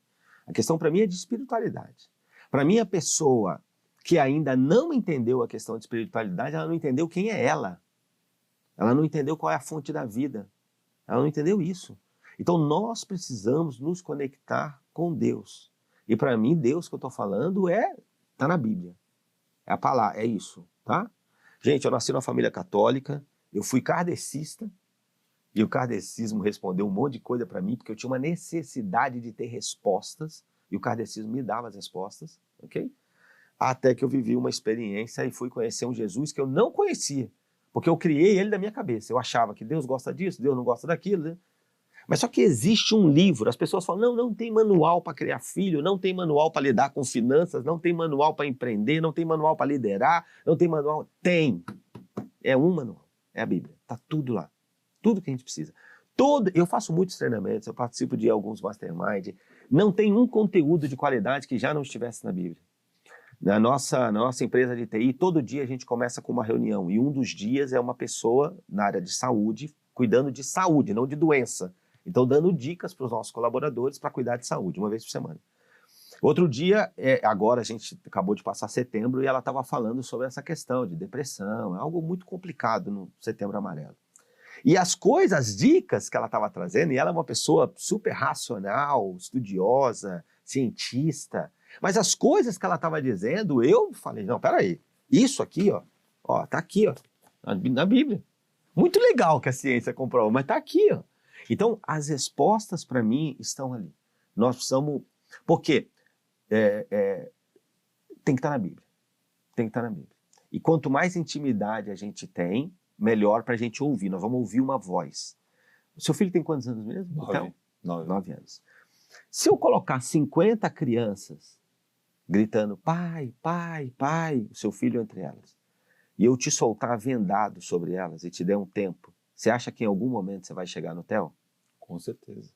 A questão, para mim, é de espiritualidade. Para mim, a pessoa que ainda não entendeu a questão de espiritualidade, ela não entendeu quem é ela. Ela não entendeu qual é a fonte da vida. Ela não entendeu isso. Então, nós precisamos nos conectar com Deus. E, para mim, Deus que eu estou falando está na Bíblia. É a palavra, é isso, tá? Gente, eu nasci numa família católica, eu fui kardecista, e o kardecismo respondeu um monte de coisa para mim, porque eu tinha uma necessidade de ter respostas, e o kardecismo me dava as respostas, ok? Até que eu vivi uma experiência e fui conhecer um Jesus que eu não conhecia, porque eu criei ele da minha cabeça. Eu achava que Deus gosta disso, Deus não gosta daquilo, né? Mas só que existe um livro, as pessoas falam, não tem manual para criar filho, não tem manual para lidar com finanças, não tem manual para empreender, não tem manual para liderar, não tem manual. Tem. É um manual. é a Bíblia. Está tudo lá. Tudo que a gente precisa. Eu faço muitos treinamentos, eu participo de alguns mastermind. Não tem um conteúdo de qualidade que já não estivesse na Bíblia. Na nossa empresa de TI, todo dia a gente começa com uma reunião. E um dos dias é uma pessoa na área de saúde, cuidando de saúde, não de doença. Então, dando dicas para os nossos colaboradores para cuidar de saúde, uma vez por semana. Outro dia, agora a gente acabou de passar setembro e ela estava falando sobre essa questão de depressão, é algo muito complicado no Setembro Amarelo. E as dicas que ela estava trazendo, e ela é uma pessoa super racional, estudiosa, cientista, mas as coisas que ela estava dizendo, eu falei, não, peraí, isso aqui, ó, tá aqui, ó, na Bíblia. Muito legal que a ciência comprou, mas tá aqui, ó. Então, as respostas para mim estão ali. Nós precisamos, porque tem que estar na Bíblia. Tem que estar na Bíblia. E quanto mais intimidade a gente tem, melhor para a gente ouvir. Nós vamos ouvir uma voz. O seu filho tem quantos anos mesmo? 9 anos. Se eu colocar 50 crianças gritando, pai, pai, pai, o seu filho entre elas, e eu te soltar vendado sobre elas e te der um tempo, você acha que em algum momento você vai chegar no Theo? Com certeza.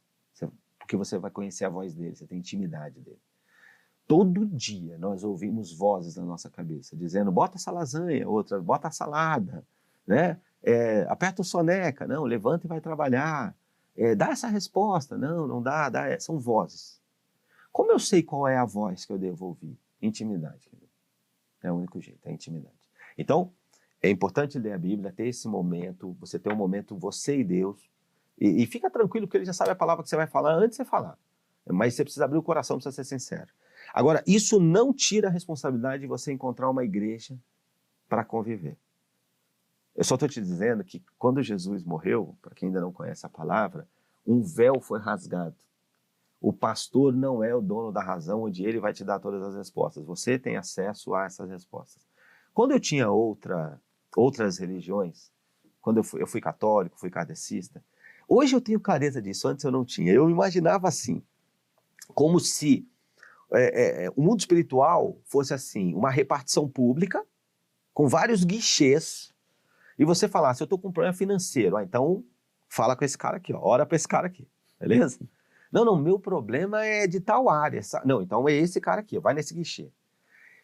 Porque você vai conhecer a voz dele, você tem intimidade dele. Todo dia nós ouvimos vozes na nossa cabeça, dizendo, bota essa lasanha, outra, bota a salada, né? Aperta o soneca, não, levanta e vai trabalhar. Dá essa resposta, não dá, são vozes. Como eu sei qual é a voz que eu devo ouvir? Intimidade. É o único jeito, é intimidade. Então, é importante ler a Bíblia, ter esse momento, você ter um momento, você e Deus, e fica tranquilo, porque ele já sabe a palavra que você vai falar antes de você falar. Mas você precisa abrir o coração, precisa ser sincero. Agora, isso não tira a responsabilidade de você encontrar uma igreja para conviver. Eu só estou te dizendo que quando Jesus morreu, para quem ainda não conhece a palavra, um véu foi rasgado. O pastor não é o dono da razão, onde ele vai te dar todas as respostas. Você tem acesso a essas respostas. Quando eu tinha outras religiões, quando eu fui católico, fui kardecista, hoje eu tenho clareza disso, antes eu não tinha. Eu imaginava assim, como se o mundo espiritual fosse assim, uma repartição pública, com vários guichês, e você falasse, eu estou com um problema financeiro, então fala com esse cara aqui, ora para esse cara aqui, beleza? Não, meu problema é de tal área, não, então é esse cara aqui, vai nesse guichê.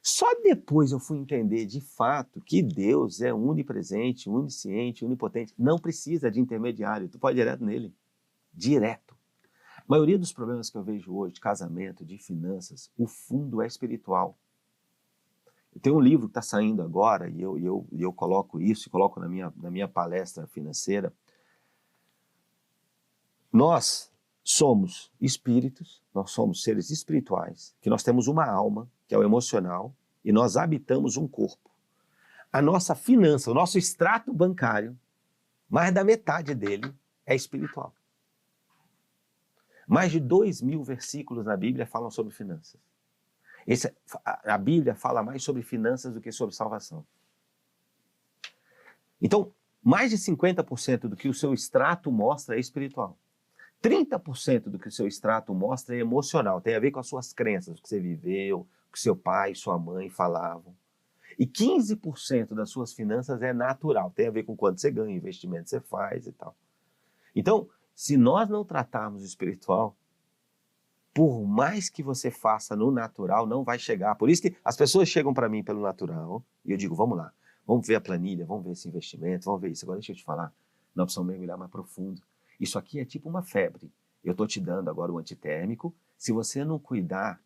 Só depois eu fui entender de fato que Deus é onipresente, onisciente, onipotente, não precisa de intermediário, tu pode ir direto nele, direto. A maioria dos problemas que eu vejo hoje, de casamento, de finanças, o fundo é espiritual. Eu tenho um livro que está saindo agora, e eu coloco isso, coloco na minha palestra financeira. Nós somos espíritos, nós somos seres espirituais, que nós temos uma alma, que é o emocional, e nós habitamos um corpo. A nossa finança, o nosso extrato bancário, mais da metade dele é espiritual. Mais de 2.000 versículos na Bíblia falam sobre finanças. A Bíblia fala mais sobre finanças do que sobre salvação. Então, mais de 50% do que o seu extrato mostra é espiritual. 30% do que o seu extrato mostra é emocional, tem a ver com as suas crenças, o que você viveu, o que seu pai e sua mãe falavam. E 15% das suas finanças é natural, tem a ver com quanto você ganha, investimento você faz e tal. Então, se nós não tratarmos o espiritual, por mais que você faça no natural, não vai chegar. Por isso que as pessoas chegam para mim pelo natural, e eu digo, vamos lá, vamos ver a planilha, vamos ver esse investimento, vamos ver isso. Agora deixa eu te falar, nós precisamos mergulhar mais profundo. Isso aqui é tipo uma febre. Eu estou te dando agora o antitérmico. Se você não cuidar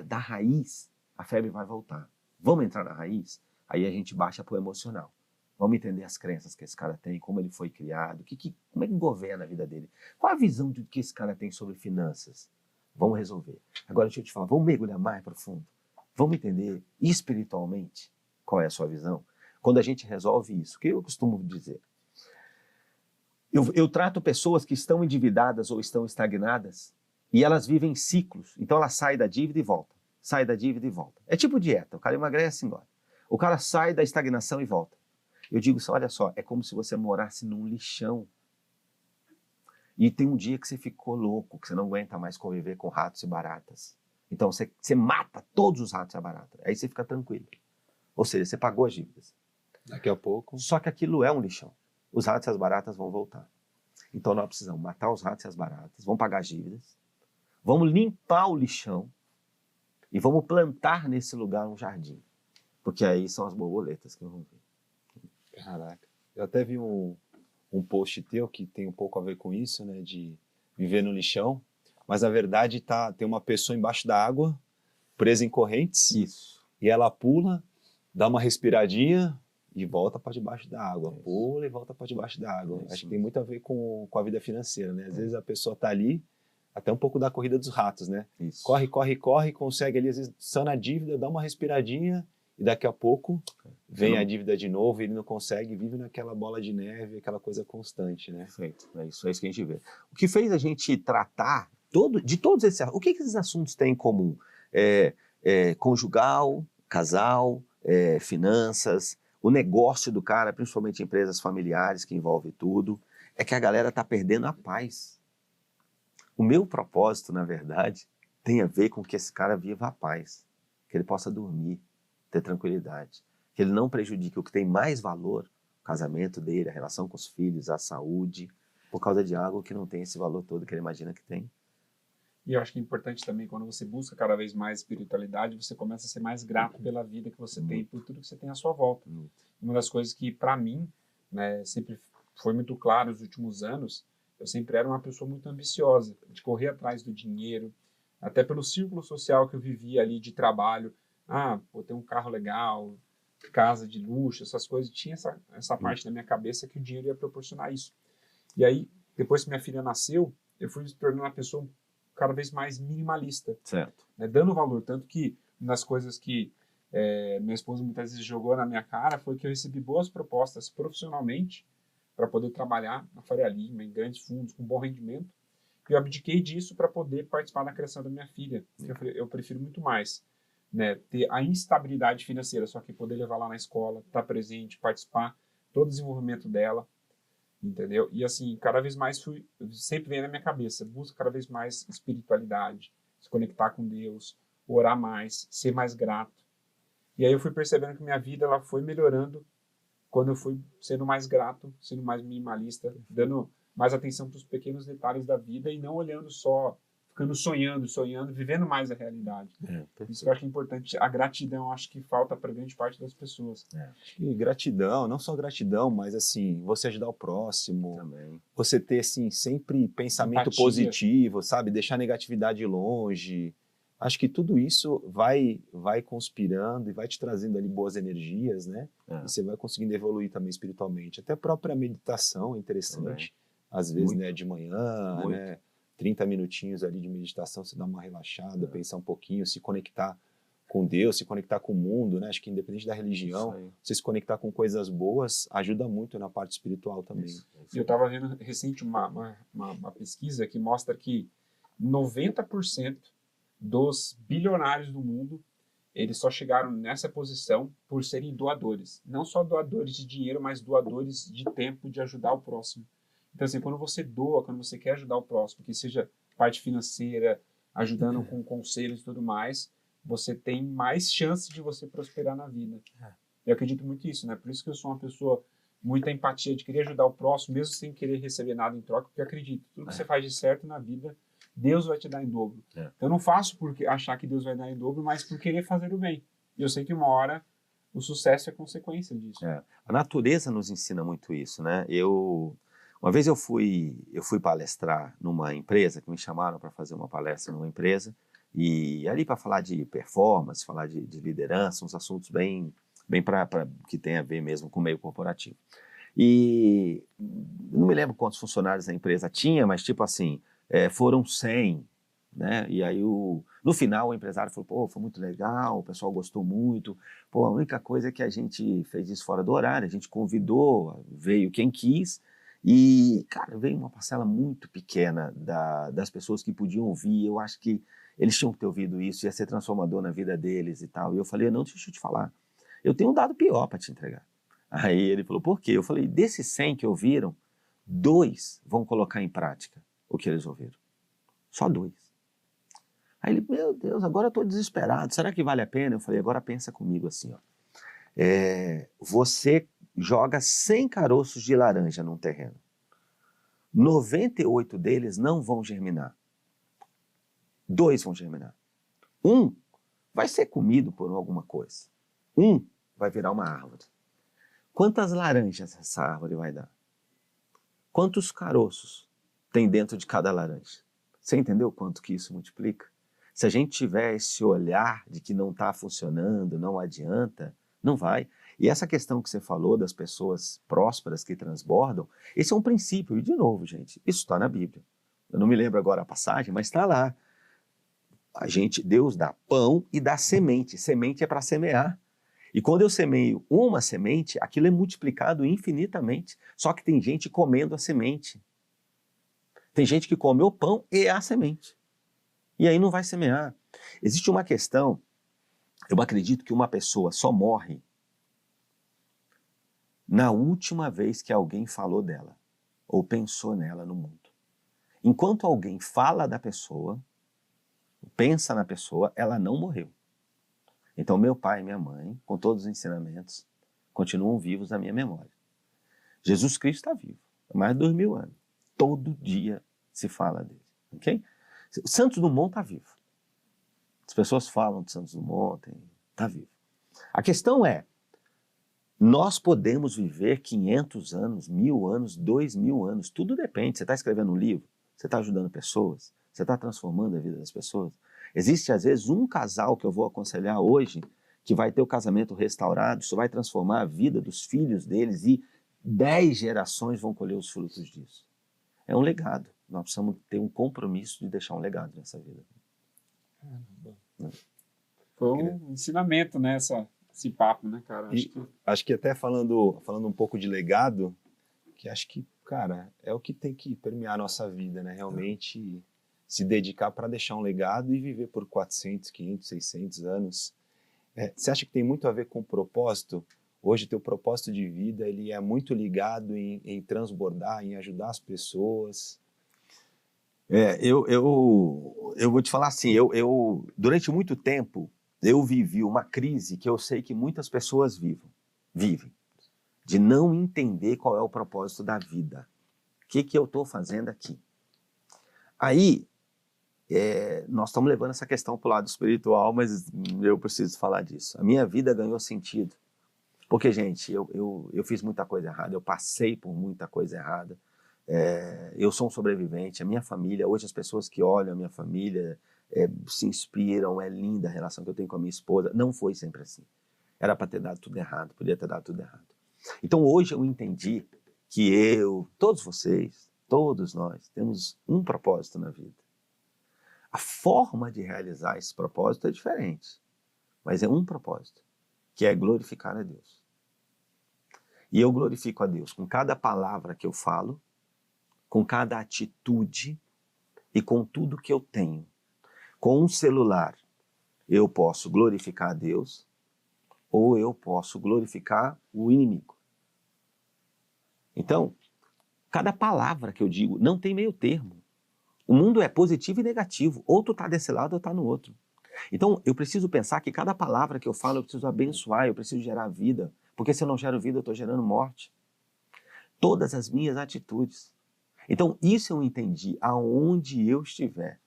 da raiz, a febre vai voltar. Vamos entrar na raiz? Aí a gente baixa para o emocional. Vamos entender as crenças que esse cara tem, como ele foi criado, como é que governa a vida dele. Qual a visão que esse cara tem sobre finanças? Vamos resolver. Agora deixa eu te falar, vamos mergulhar mais profundo. Vamos entender espiritualmente qual é a sua visão. Quando a gente resolve isso, o que eu costumo dizer? Eu trato pessoas que estão endividadas ou estão estagnadas e elas vivem ciclos. Então ela sai da dívida e volta. Sai da dívida e volta. É tipo dieta. O cara emagrece e engorda. O cara sai da estagnação e volta. Eu digo, olha só, é como se você morasse num lixão. E tem um dia que você ficou louco, que você não aguenta mais conviver com ratos e baratas. Então você mata todos os ratos e baratas. Aí você fica tranquilo. Ou seja, você pagou as dívidas. Daqui a pouco. Só que aquilo é um lixão. Os ratos e as baratas vão voltar. Então nós precisamos matar os ratos e as baratas, vamos pagar as dívidas, vamos limpar o lixão e vamos plantar nesse lugar um jardim. Porque aí são as borboletas que vão vir. Caraca. Eu até vi um post teu que tem um pouco a ver com isso, né? De viver no lixão. Mas na verdade tem uma pessoa embaixo da água, presa em correntes. Isso. E ela pula, dá uma respiradinha e volta para debaixo da água. Isso. Pula e volta para debaixo da água. Isso. Acho que tem muito a ver com a vida financeira, né? Às vezes a pessoa está ali, até um pouco da corrida dos ratos, né? Isso. Corre, consegue ali, às vezes, sana a dívida, dá uma respiradinha e daqui a pouco vem a dívida de novo e ele não consegue, vive naquela bola de neve, aquela coisa constante, né? Perfeito. É isso que a gente vê. O que fez a gente tratar de todos esses... O que esses assuntos têm em comum? Conjugal, casal, finanças, o negócio do cara, principalmente empresas familiares que envolve tudo, é que a galera está perdendo a paz. O meu propósito, na verdade, tem a ver com que esse cara viva a paz, que ele possa dormir, ter tranquilidade, que ele não prejudique o que tem mais valor, o casamento dele, a relação com os filhos, a saúde, por causa de algo que não tem esse valor todo que ele imagina que tem. E eu acho que é importante também, quando você busca cada vez mais espiritualidade, você começa a ser mais grato pela vida que você tem, por tudo que você tem à sua volta. Uma das coisas que, para mim, né, sempre foi muito claro nos últimos anos, eu sempre era uma pessoa muito ambiciosa, de correr atrás do dinheiro, até pelo círculo social que eu vivia ali de trabalho. Ter um carro legal, casa de luxo, essas coisas. Tinha essa parte na minha cabeça que o dinheiro ia proporcionar isso. E aí, depois que minha filha nasceu, eu fui me tornando uma pessoa cada vez mais minimalista. Certo. Né, dando valor. Tanto que uma das coisas que minha esposa muitas vezes jogou na minha cara foi que eu recebi boas propostas profissionalmente para poder trabalhar na Faria Lima, em grandes fundos, com bom rendimento. E eu abdiquei disso para poder participar da criação da minha filha. Eu prefiro muito mais, né, ter a instabilidade financeira, só que poder levar lá na escola, estar presente, participar, todo o desenvolvimento dela, entendeu? E assim, cada vez mais sempre vem na minha cabeça, busca cada vez mais espiritualidade, se conectar com Deus, orar mais, ser mais grato. E aí eu fui percebendo que minha vida ela foi melhorando quando eu fui sendo mais grato, sendo mais minimalista, dando mais atenção para os pequenos detalhes da vida e não olhando só, ficando sonhando, vivendo mais a realidade. Isso eu acho importante. A gratidão, acho que falta para grande parte das pessoas. Acho que gratidão, não só gratidão, mas assim, você ajudar o próximo, Também. você ter assim, sempre pensamento Empatia. positivo, sabe? Deixar a negatividade longe. Acho que tudo isso vai conspirando e vai te trazendo ali boas energias, né? E você vai conseguindo evoluir também espiritualmente. Até a própria meditação é interessante. Também. Às vezes, Muito. né, de manhã, Muito. né? 30 minutinhos ali de meditação, você dá uma relaxada, pensar um pouquinho, se conectar com Deus, se conectar com o mundo, né? Acho que independente da religião, você se conectar com coisas boas ajuda muito na parte espiritual também. Eu estava vendo recente uma pesquisa que mostra que 90% dos bilionários do mundo, eles só chegaram nessa posição por serem doadores. Não só doadores de dinheiro, mas doadores de tempo, de ajudar o próximo. Então, assim, quando você doa, quando você quer ajudar o próximo, que seja parte financeira, ajudando com conselhos e tudo mais, você tem mais chance de você prosperar na vida. Eu acredito muito nisso, né? Por isso que eu sou uma pessoa muita empatia, de querer ajudar o próximo, mesmo sem querer receber nada em troca, porque eu acredito, tudo que você faz de certo na vida, Deus vai te dar em dobro. Então, eu não faço por achar que Deus vai dar em dobro, mas por querer fazer o bem. E eu sei que uma hora o sucesso é consequência disso. A natureza nos ensina muito isso, né? Uma vez eu fui palestrar numa empresa, que me chamaram para fazer uma palestra numa empresa, e ali para falar de performance, falar de liderança, uns assuntos bem que tem a ver mesmo com o meio corporativo. E não me lembro quantos funcionários a empresa tinha, mas tipo assim, foram 100, né? E aí no final o empresário falou, pô, foi muito legal, o pessoal gostou muito, pô, a única coisa é que a gente fez isso fora do horário, a gente convidou, veio quem quis, e, cara, veio uma parcela muito pequena das pessoas que podiam ouvir. Eu acho que eles tinham que ter ouvido isso, ia ser transformador na vida deles e tal. E eu falei, não, deixa eu te falar, eu tenho um dado pior para te entregar. Aí ele falou, por quê? Eu falei, desses 100 que ouviram, 2 vão colocar em prática o que eles ouviram. Só 2. Aí ele, meu Deus, agora eu estou desesperado, será que vale a pena? Eu falei, agora pensa comigo assim, ó. Você joga 100 caroços de laranja num terreno. 98 deles não vão germinar. 2 vão germinar. 1 vai ser comido por alguma coisa. 1 vai virar uma árvore. Quantas laranjas essa árvore vai dar? Quantos caroços tem dentro de cada laranja? Você entendeu quanto que isso multiplica? Se a gente tiver esse olhar de que não está funcionando, não adianta, não vai. E essa questão que você falou das pessoas prósperas que transbordam, esse é um princípio. E de novo, gente, isso está na Bíblia. Eu não me lembro agora a passagem, mas está lá. Deus dá pão e dá semente. Semente é para semear. E quando eu semeio uma semente, aquilo é multiplicado infinitamente. Só que tem gente comendo a semente. Tem gente que come o pão e a semente. E aí não vai semear. Existe uma questão, eu acredito que uma pessoa só morre na última vez que alguém falou dela ou pensou nela no mundo. Enquanto alguém fala da pessoa, pensa na pessoa, ela não morreu. Então meu pai e minha mãe, com todos os ensinamentos, continuam vivos na minha memória. Jesus Cristo está vivo, há mais de 2000 anos. Todo dia se fala dele, ok? Santos Dumont está vivo. As pessoas falam de Santos Dumont, está vivo. A questão é, nós podemos viver 500 anos, 1000 anos, 2000 anos, tudo depende. Você está escrevendo um livro, você está ajudando pessoas, você está transformando a vida das pessoas. Existe, às vezes, um casal que eu vou aconselhar hoje, que vai ter o casamento restaurado, isso vai transformar a vida dos filhos deles e 10 gerações vão colher os frutos disso. É um legado. Nós precisamos ter um compromisso de deixar um legado nessa vida. Foi um ensinamento, né, esse papo, né, cara? Acho que até falando um pouco de legado, que acho que, cara, é o que tem que permear a nossa vida, né? Realmente se dedicar para deixar um legado e viver por 400, 500, 600 anos. Você acha que tem muito a ver com o propósito? Hoje, teu propósito de vida, ele é muito ligado em transbordar, em ajudar as pessoas. Eu vou te falar assim, durante muito tempo, eu vivi uma crise que eu sei que muitas pessoas vivem, de não entender qual é o propósito da vida. O que eu estou fazendo aqui? Aí, nós estamos levando essa questão para o lado espiritual, mas eu preciso falar disso. A minha vida ganhou sentido. Porque, gente, eu fiz muita coisa errada, eu passei por muita coisa errada. Eu sou um sobrevivente, a minha família, hoje as pessoas que olham a minha família se inspiram, é linda a relação que eu tenho com a minha esposa. Não foi sempre assim. Era para ter dado tudo errado, podia ter dado tudo errado. Então hoje eu entendi que todos vocês, todos nós, temos um propósito na vida. A forma de realizar esse propósito é diferente, mas é um propósito, que é glorificar a Deus. E eu glorifico a Deus com cada palavra que eu falo, com cada atitude e com tudo que eu tenho. Com um celular, eu posso glorificar a Deus ou eu posso glorificar o inimigo. Então, cada palavra que eu digo não tem meio termo. O mundo é positivo e negativo. Ou tu está desse lado ou está no outro. Então, eu preciso pensar que cada palavra que eu falo eu preciso abençoar, eu preciso gerar vida. Porque se eu não gero vida, eu estou gerando morte. Todas as minhas atitudes. Então, isso eu entendi aonde eu estiver.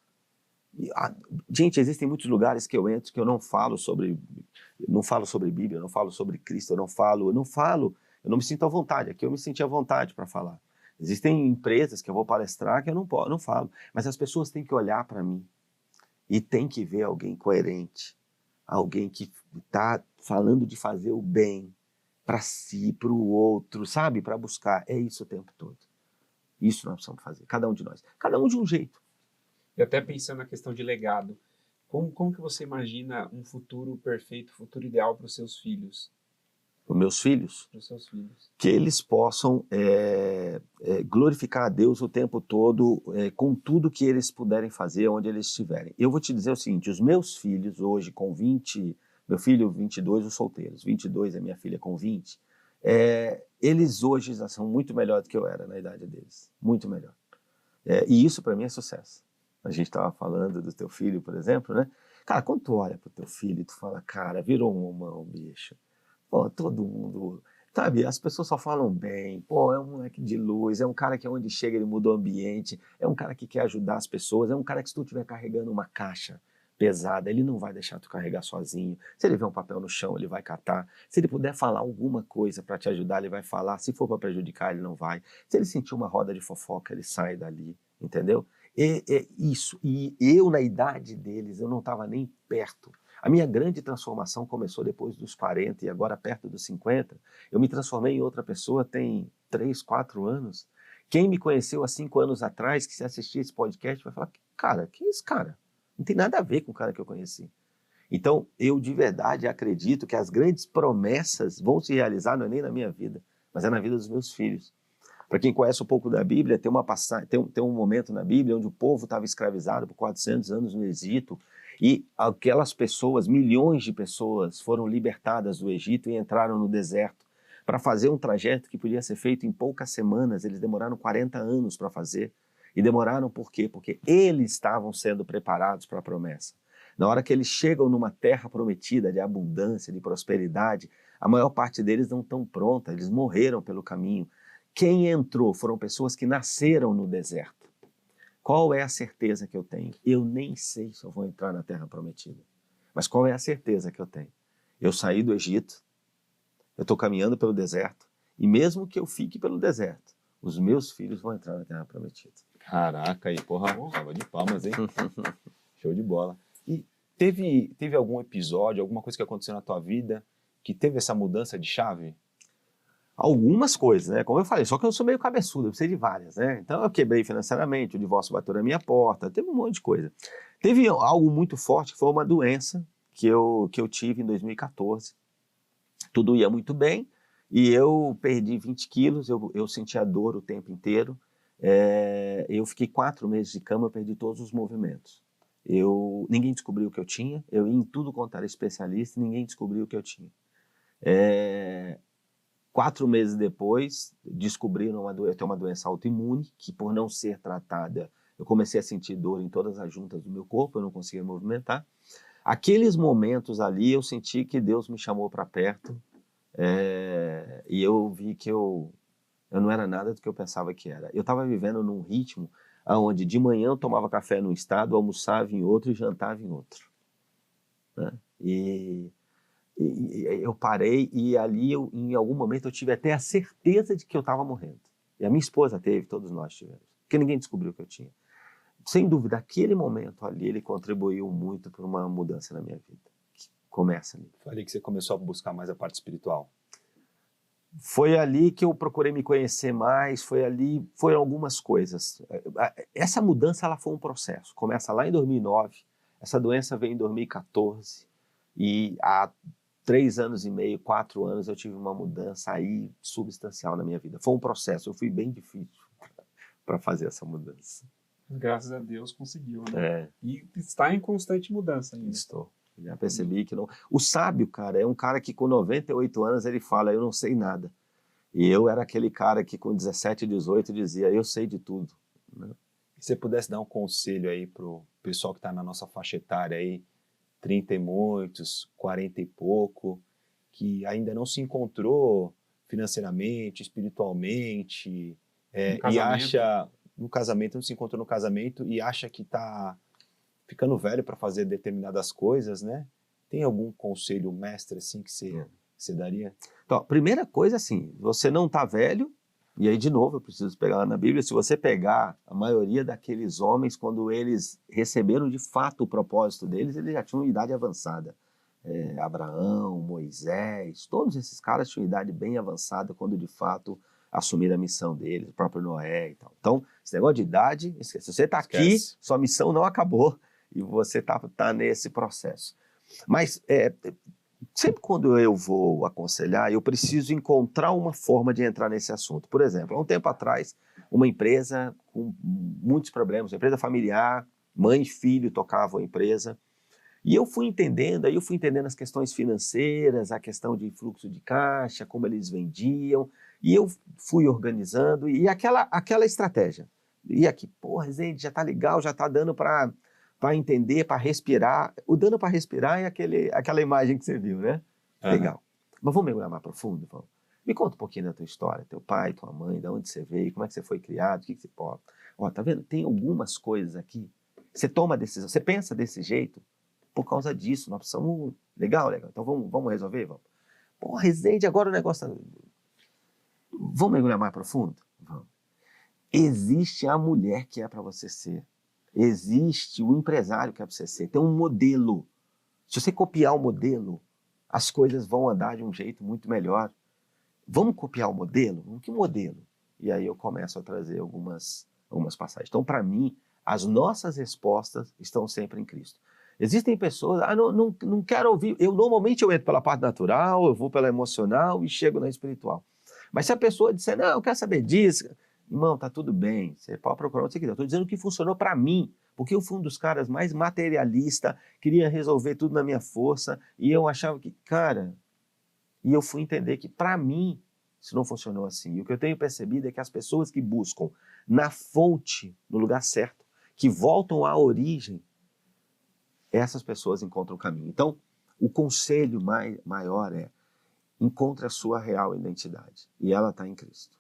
Gente, existem muitos lugares que eu entro que eu não falo sobre Bíblia, eu não falo sobre Cristo, eu não me sinto à vontade. Aqui eu me senti à vontade para falar. Existem empresas que eu vou palestrar que eu não falo, mas as pessoas têm que olhar para mim e tem que ver alguém coerente, alguém que está falando de fazer o bem para si, para o outro, sabe? Para buscar. É isso o tempo todo. Isso nós precisamos fazer, cada um de nós. Cada um de um jeito. E até pensando na questão de legado, como que você imagina um futuro perfeito, futuro ideal para os seus filhos? Para os meus filhos? Para os seus filhos. Que eles possam glorificar a Deus o tempo todo, com tudo que eles puderem fazer, onde eles estiverem. Eu vou te dizer o seguinte, os meus filhos hoje com 20, meu filho 22, os solteiros, 22 é minha filha com 20, eles hoje já são muito melhor do que eu era na idade deles, muito melhor. E isso para mim é sucesso. A gente estava falando do teu filho, por exemplo, né? Cara, quando tu olha pro teu filho e tu fala, cara, virou um homão, bicho. Pô, todo mundo Sabe, as pessoas só falam bem, pô, é um moleque de luz, é um cara que onde chega ele muda o ambiente, é um cara que quer ajudar as pessoas, é um cara que se tu estiver carregando uma caixa pesada, ele não vai deixar tu carregar sozinho. Se ele vê um papel no chão, ele vai catar. Se ele puder falar alguma coisa para te ajudar, ele vai falar. Se for para prejudicar, ele não vai. Se ele sentir uma roda de fofoca, ele sai dali, entendeu? Isso. E eu, na idade deles, eu não estava nem perto. A minha grande transformação começou depois dos 40 e agora perto dos 50. Eu me transformei em outra pessoa tem 3, 4 anos. Quem me conheceu há 5 anos atrás, que se assistir esse podcast, vai falar, cara, quem é esse cara? Não tem nada a ver com o cara que eu conheci. Então, eu de verdade acredito que as grandes promessas vão se realizar, não é nem na minha vida, mas é na vida dos meus filhos. Para quem conhece um pouco da Bíblia, tem um momento na Bíblia onde o povo estava escravizado por 400 anos no Egito, e aquelas pessoas, milhões de pessoas, foram libertadas do Egito e entraram no deserto para fazer um trajeto que podia ser feito em poucas semanas. Eles demoraram 40 anos para fazer. E demoraram por quê? Porque eles estavam sendo preparados para a promessa. Na hora que eles chegam numa terra prometida de abundância, de prosperidade, a maior parte deles não estão pronta, eles morreram pelo caminho. Quem entrou foram pessoas que nasceram no deserto. Qual é a certeza que eu tenho? Eu nem sei se eu vou entrar na terra prometida. Mas qual é a certeza que eu tenho? Eu saí do Egito, eu estou caminhando pelo deserto, e mesmo que eu fique pelo deserto, os meus filhos vão entrar na terra prometida. Caraca, aí, porra, salva de palmas, hein? Show de bola. E teve algum episódio, alguma coisa que aconteceu na tua vida que teve essa mudança de chave? Algumas coisas, né? Como eu falei, só que eu sou meio cabeçudo, eu precisei de várias, né? Então eu quebrei financeiramente, o divórcio bateu na minha porta, teve um monte de coisa. Teve algo muito forte, que foi uma doença que eu tive em 2014. Tudo ia muito bem e eu perdi 20 quilos, eu sentia dor o tempo inteiro. Eu fiquei 4 meses de cama, eu perdi todos os movimentos. Ninguém descobriu o que eu tinha, eu ia em tudo quanto era especialista, ninguém descobriu o que eu tinha. 4 meses depois, descobriram eu tenho uma doença autoimune, que por não ser tratada, eu comecei a sentir dor em todas as juntas do meu corpo, eu não conseguia movimentar. Aqueles momentos ali, eu senti que Deus me chamou para perto, e eu vi que eu não era nada do que eu pensava que era. Eu estava vivendo num ritmo onde de manhã eu tomava café num estado, almoçava em outro e jantava em outro, né? E eu parei e ali, em algum momento, eu tive até a certeza de que eu estava morrendo. E a minha esposa teve, todos nós tivemos, porque ninguém descobriu o que eu tinha. Sem dúvida, aquele momento ali, ele contribuiu muito para uma mudança na minha vida. Que começa ali. Falei que você começou a buscar mais a parte espiritual. Foi ali que eu procurei me conhecer mais, foram algumas coisas. Essa mudança, ela foi um processo. Começa lá em 2009, essa doença veio em 2014, e há 3 anos e meio, 4 anos, eu tive uma mudança aí substancial na minha vida. Foi um processo, eu fui bem difícil para fazer essa mudança. Graças a Deus conseguiu, né? E está em constante mudança ainda. Estou. Já percebi que não... O sábio, cara, é um cara que com 98 anos ele fala, eu não sei nada. E eu era aquele cara que com 17, 18 dizia, eu sei de tudo, né? Se você pudesse dar um conselho aí pro pessoal que está na nossa faixa etária aí, 30 e muitos, 40 e pouco, que ainda não se encontrou financeiramente, espiritualmente, e acha, no casamento, não se encontrou no casamento e acha que está ficando velho para fazer determinadas coisas, né? Tem algum conselho mestre assim que você daria? Então, primeira coisa assim, você não está velho, e aí de novo eu preciso pegar lá na Bíblia, se você pegar a maioria daqueles homens, quando eles receberam de fato o propósito deles, eles já tinham idade avançada. Abraão, Moisés, todos esses caras tinham idade bem avançada quando de fato assumiram a missão deles, o próprio Noé e tal. Então, esse negócio de idade, esquece. Se você está aqui, sua missão não acabou e você tá nesse processo. Mas sempre quando eu vou aconselhar, eu preciso encontrar uma forma de entrar nesse assunto. Por exemplo, há um tempo atrás, uma empresa com muitos problemas, uma empresa familiar, mãe e filho tocavam a empresa, e eu fui entendendo as questões financeiras, a questão de fluxo de caixa, como eles vendiam, e eu fui organizando, e aquela estratégia. E aqui, pô, Rezende, já tá legal, já tá dando para entender, para respirar. O dando para respirar é aquela imagem que você viu, né? Legal. Mas vamos mergulhar mais profundo? Vamos. Me conta um pouquinho da tua história, teu pai, tua mãe, de onde você veio, como é que você foi criado, o que você pode. Ó, tá vendo? Tem algumas coisas aqui. Você toma a decisão, você pensa desse jeito por causa disso. Nós precisamos. Legal. Então vamos resolver? Vamos. Pô, Rezende, agora o negócio. Vamos mergulhar mais profundo? Vamos. Existe a mulher que é para você ser. Existe o empresário que é para você ser. Tem um modelo. Se você copiar o modelo, as coisas vão andar de um jeito muito melhor. Vamos copiar o modelo? Que modelo? E aí eu começo a trazer algumas passagens. Então, para mim, as nossas respostas estão sempre em Cristo. Existem pessoas, não quero ouvir. Normalmente eu entro pela parte natural, eu vou pela emocional e chego na espiritual. Mas se a pessoa disser, não, eu quero saber disso, irmão, tá tudo bem, você pode procurar onde você quiser. Eu estou dizendo o que funcionou para mim, porque eu fui um dos caras mais materialista, queria resolver tudo na minha força, e eu achava que, cara, e eu fui entender que para mim isso não funcionou assim. E o que eu tenho percebido é que as pessoas que buscam na fonte, no lugar certo, que voltam à origem, essas pessoas encontram o caminho. Então, o conselho maior é: encontre a sua real identidade. E ela está em Cristo.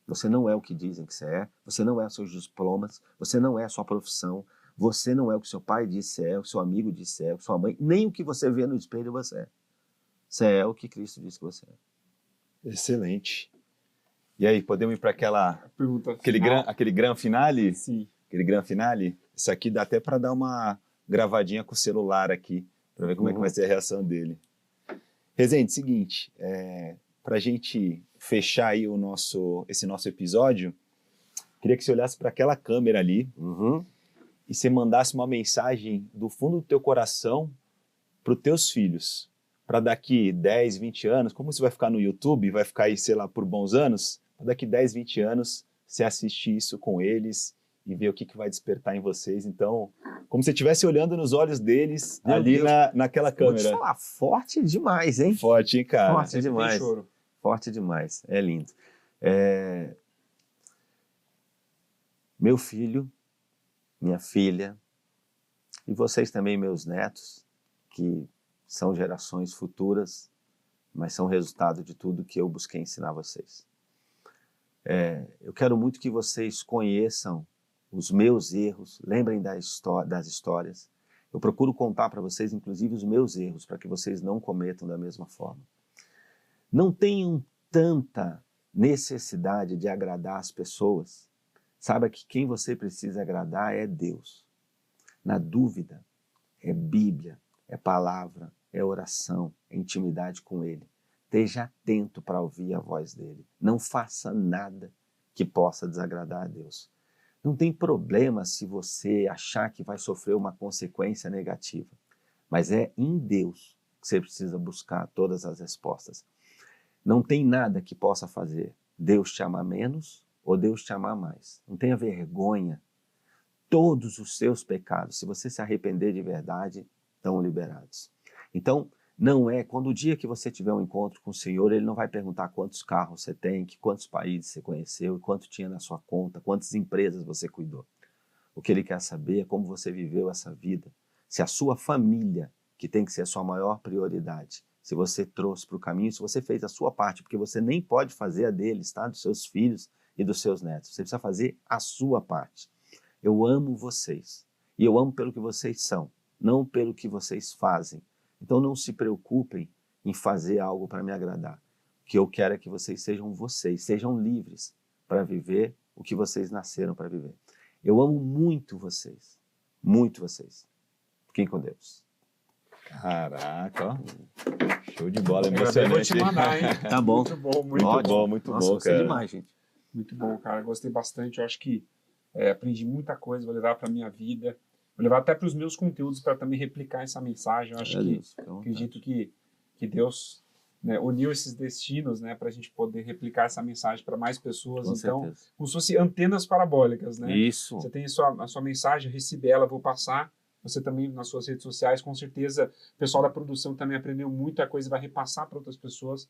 Você não é o que dizem que você é, você não é os seus diplomas, você não é a sua profissão, você não é o que seu pai disse é, o seu amigo disse é, sua mãe, nem o que você vê no espelho você é. Você é o que Cristo disse que você é. Excelente. E aí, podemos ir para aquele gran finale? Sim. Aquele gran finale? Isso aqui dá até para dar uma gravadinha com o celular aqui, para ver como é que vai ser a reação dele. Rezende, seguinte, para a gente fechar aí esse nosso episódio, queria que você olhasse para aquela câmera ali e você mandasse uma mensagem do fundo do teu coração para os teus filhos, para daqui 10, 20 anos, como você vai ficar no YouTube, vai ficar aí, sei lá, por bons anos, daqui 10, 20 anos, você assistir isso com eles e ver o que vai despertar em vocês. Então, como se você estivesse olhando nos olhos deles ali naquela câmera. Vou te falar, forte demais, hein? Forte, hein, cara? Forte demais. Forte demais. É lindo. Meu filho, minha filha, e vocês também, meus netos, que são gerações futuras, mas são resultado de tudo que eu busquei ensinar vocês. Eu quero muito que vocês conheçam os meus erros, lembrem das histórias. Eu procuro contar para vocês, inclusive, os meus erros, para que vocês não cometam da mesma forma. Não tenham tanta necessidade de agradar as pessoas. Saiba que quem você precisa agradar é Deus. Na dúvida, é Bíblia, é palavra, é oração, é intimidade com Ele. Esteja atento para ouvir a voz dEle. Não faça nada que possa desagradar a Deus. Não tem problema se você achar que vai sofrer uma consequência negativa, mas é em Deus que você precisa buscar todas as respostas. Não tem nada que possa fazer Deus te amar menos ou Deus te amar mais. Não tenha vergonha. Todos os seus pecados, se você se arrepender de verdade, estão liberados. Então, não é quando o dia que você tiver um encontro com o Senhor, Ele não vai perguntar quantos carros você tem, quantos países você conheceu, quanto tinha na sua conta, quantas empresas você cuidou. O que Ele quer saber é como você viveu essa vida. Se a sua família, que tem que ser a sua maior prioridade, se você trouxe para o caminho, se você fez a sua parte, porque você nem pode fazer a deles, tá? Dos seus filhos e dos seus netos. Você precisa fazer a sua parte. Eu amo vocês. E eu amo pelo que vocês são, não pelo que vocês fazem. Então não se preocupem em fazer algo para me agradar. O que eu quero é que vocês, sejam livres para viver o que vocês nasceram para viver. Eu amo muito vocês. Muito vocês. Fiquem com Deus. Caraca, ó. Show de bola, emocionante. Eu vou te mandar, hein? Tá bom. Muito bom, muito Ótimo, bom. muito Nossa, bom, gostei cara. demais, gente. Muito bom, cara. Gostei bastante. Eu acho que aprendi muita coisa, vou levar para minha vida. Vou levar até para os meus conteúdos para também replicar essa mensagem. Eu acho acredito que Deus, né, uniu esses destinos, né, para a gente poder replicar essa mensagem para mais pessoas. Com então, certeza. como se fossem antenas parabólicas, né? Isso. Você tem a sua mensagem, eu recebi ela, vou passar. Você também nas suas redes sociais, com certeza, o pessoal da produção também aprendeu muita coisa e vai repassar para outras pessoas.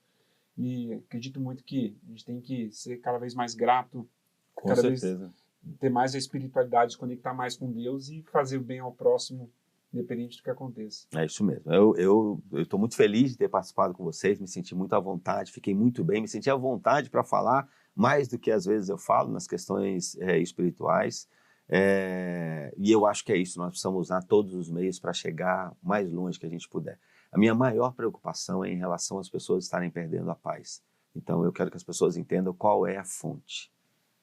E acredito muito que a gente tem que ser cada vez mais grato, Com cada certeza. vez ter mais a espiritualidade, se conectar mais com Deus e fazer o bem ao próximo independente do que aconteça. É isso mesmo. Eu estou muito feliz de ter participado com vocês, me senti muito à vontade, fiquei muito bem, me senti à vontade para falar mais do que às vezes eu falo nas questões espirituais. E eu acho que é isso, nós precisamos usar todos os meios para chegar mais longe que a gente puder. A minha maior preocupação é em relação às pessoas estarem perdendo a paz. Então eu quero que as pessoas entendam qual é a fonte.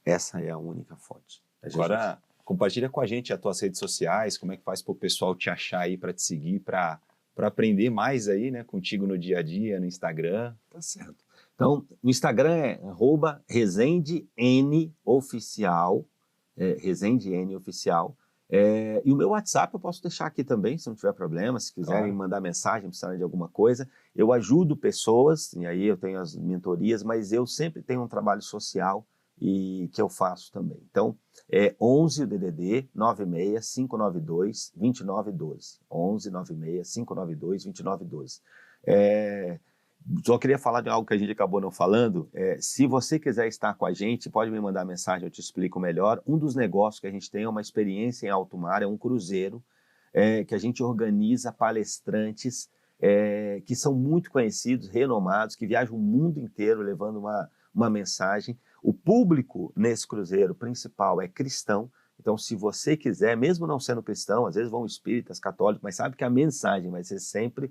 Essa é a única fonte. Agora, compartilha com a gente as tuas redes sociais, como é que faz para o pessoal te achar aí, para te seguir, para aprender mais aí, né, contigo no dia a dia, no Instagram. Tá certo. Então, o Instagram é @ResendeNOficial, ResendeNOficial. E o meu WhatsApp eu posso deixar aqui também, se não tiver problema, se quiserem mandar mensagem, precisarem de alguma coisa. Eu ajudo pessoas, e aí eu tenho as mentorias, mas eu sempre tenho um trabalho social e que eu faço também. Então, 11 o DDD 96 592 2912. 11 96 592 2912. Só queria falar de algo que a gente acabou não falando. Se você quiser estar com a gente, pode me mandar mensagem, eu te explico melhor. Um dos negócios que a gente tem é uma experiência em alto mar, é um cruzeiro, que a gente organiza palestrantes que são muito conhecidos, renomados, que viajam o mundo inteiro levando uma mensagem. O público nesse cruzeiro principal é cristão. Então, se você quiser, mesmo não sendo cristão, às vezes vão espíritas, católicos, mas sabe que a mensagem vai ser sempre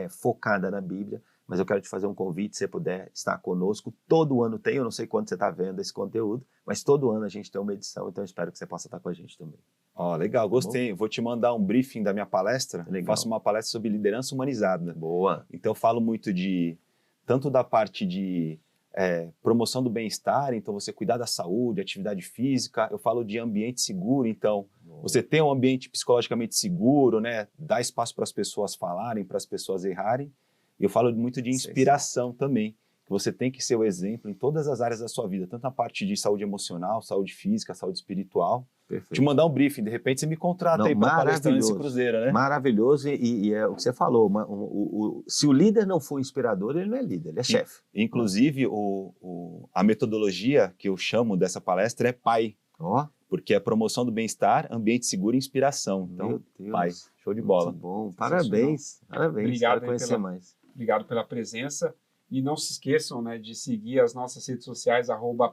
focada na Bíblia. Mas eu quero te fazer um convite, se você puder estar conosco. Todo ano tem, eu não sei quando você está vendo esse conteúdo, mas todo ano a gente tem uma edição, então eu espero que você possa estar com a gente também. Legal, gostei. Vou te mandar um briefing da minha palestra. Legal. Faço uma palestra sobre liderança humanizada. Boa. Então eu falo muito tanto da parte de promoção do bem-estar, então você cuidar da saúde, atividade física. Eu falo de ambiente seguro, então você ter um ambiente psicologicamente seguro, né? Dar espaço para as pessoas falarem, para as pessoas errarem. Eu falo muito de inspiração também, que você tem que ser o exemplo em todas as áreas da sua vida, tanto na parte de saúde emocional, saúde física, saúde espiritual. Perfeito. Te mandar um briefing, de repente você me contrata aí para palestrar nesse cruzeiro, né? Maravilhoso, e é o que você falou, se o líder não for inspirador, ele não é líder, ele é chefe. Inclusive, a metodologia que eu chamo dessa palestra é PAI, porque é promoção do bem-estar, ambiente seguro e inspiração. Então, PAI, show de bola. Muito bom, parabéns. Obrigado, quero conhecer mais. Obrigado pela presença. E não se esqueçam, né, de seguir as nossas redes sociais,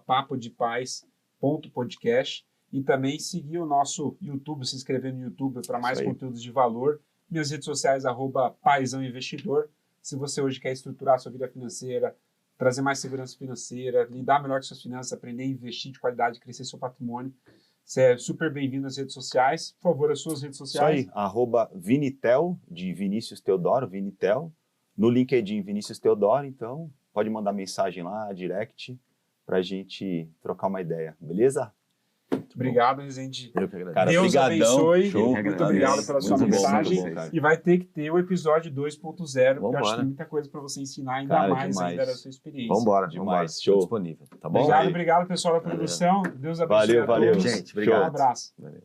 @papodepaz.podcast, e também seguir o nosso YouTube, se inscrever no YouTube para mais conteúdos de valor. Minhas redes sociais, @paizãoinvestidor. Se você hoje quer estruturar a sua vida financeira, trazer mais segurança financeira, lidar melhor com suas finanças, aprender a investir de qualidade, crescer seu patrimônio, você é super bem-vindo nas redes sociais. Por favor, as suas redes sociais. Isso aí, @Vinitel, de Vinícius Teodoro, Vinitel. No LinkedIn, Vinícius Teodoro, então pode mandar mensagem lá, direct, para a gente trocar uma ideia, beleza? Obrigado, Rezende. Eu que agradeço. Cara, Deus abençoe. Show. Muito obrigado pela sua mensagem. E vai ter que ter o episódio 2.0, porque eu acho que tem muita coisa para você ensinar ainda mais ainda da sua experiência. Vambora, demais. Show. Disponível. Tá bom? Obrigado, pessoal da produção. Deus abençoe. Valeu, a todos. gente. Obrigado. Um abraço. Valeu.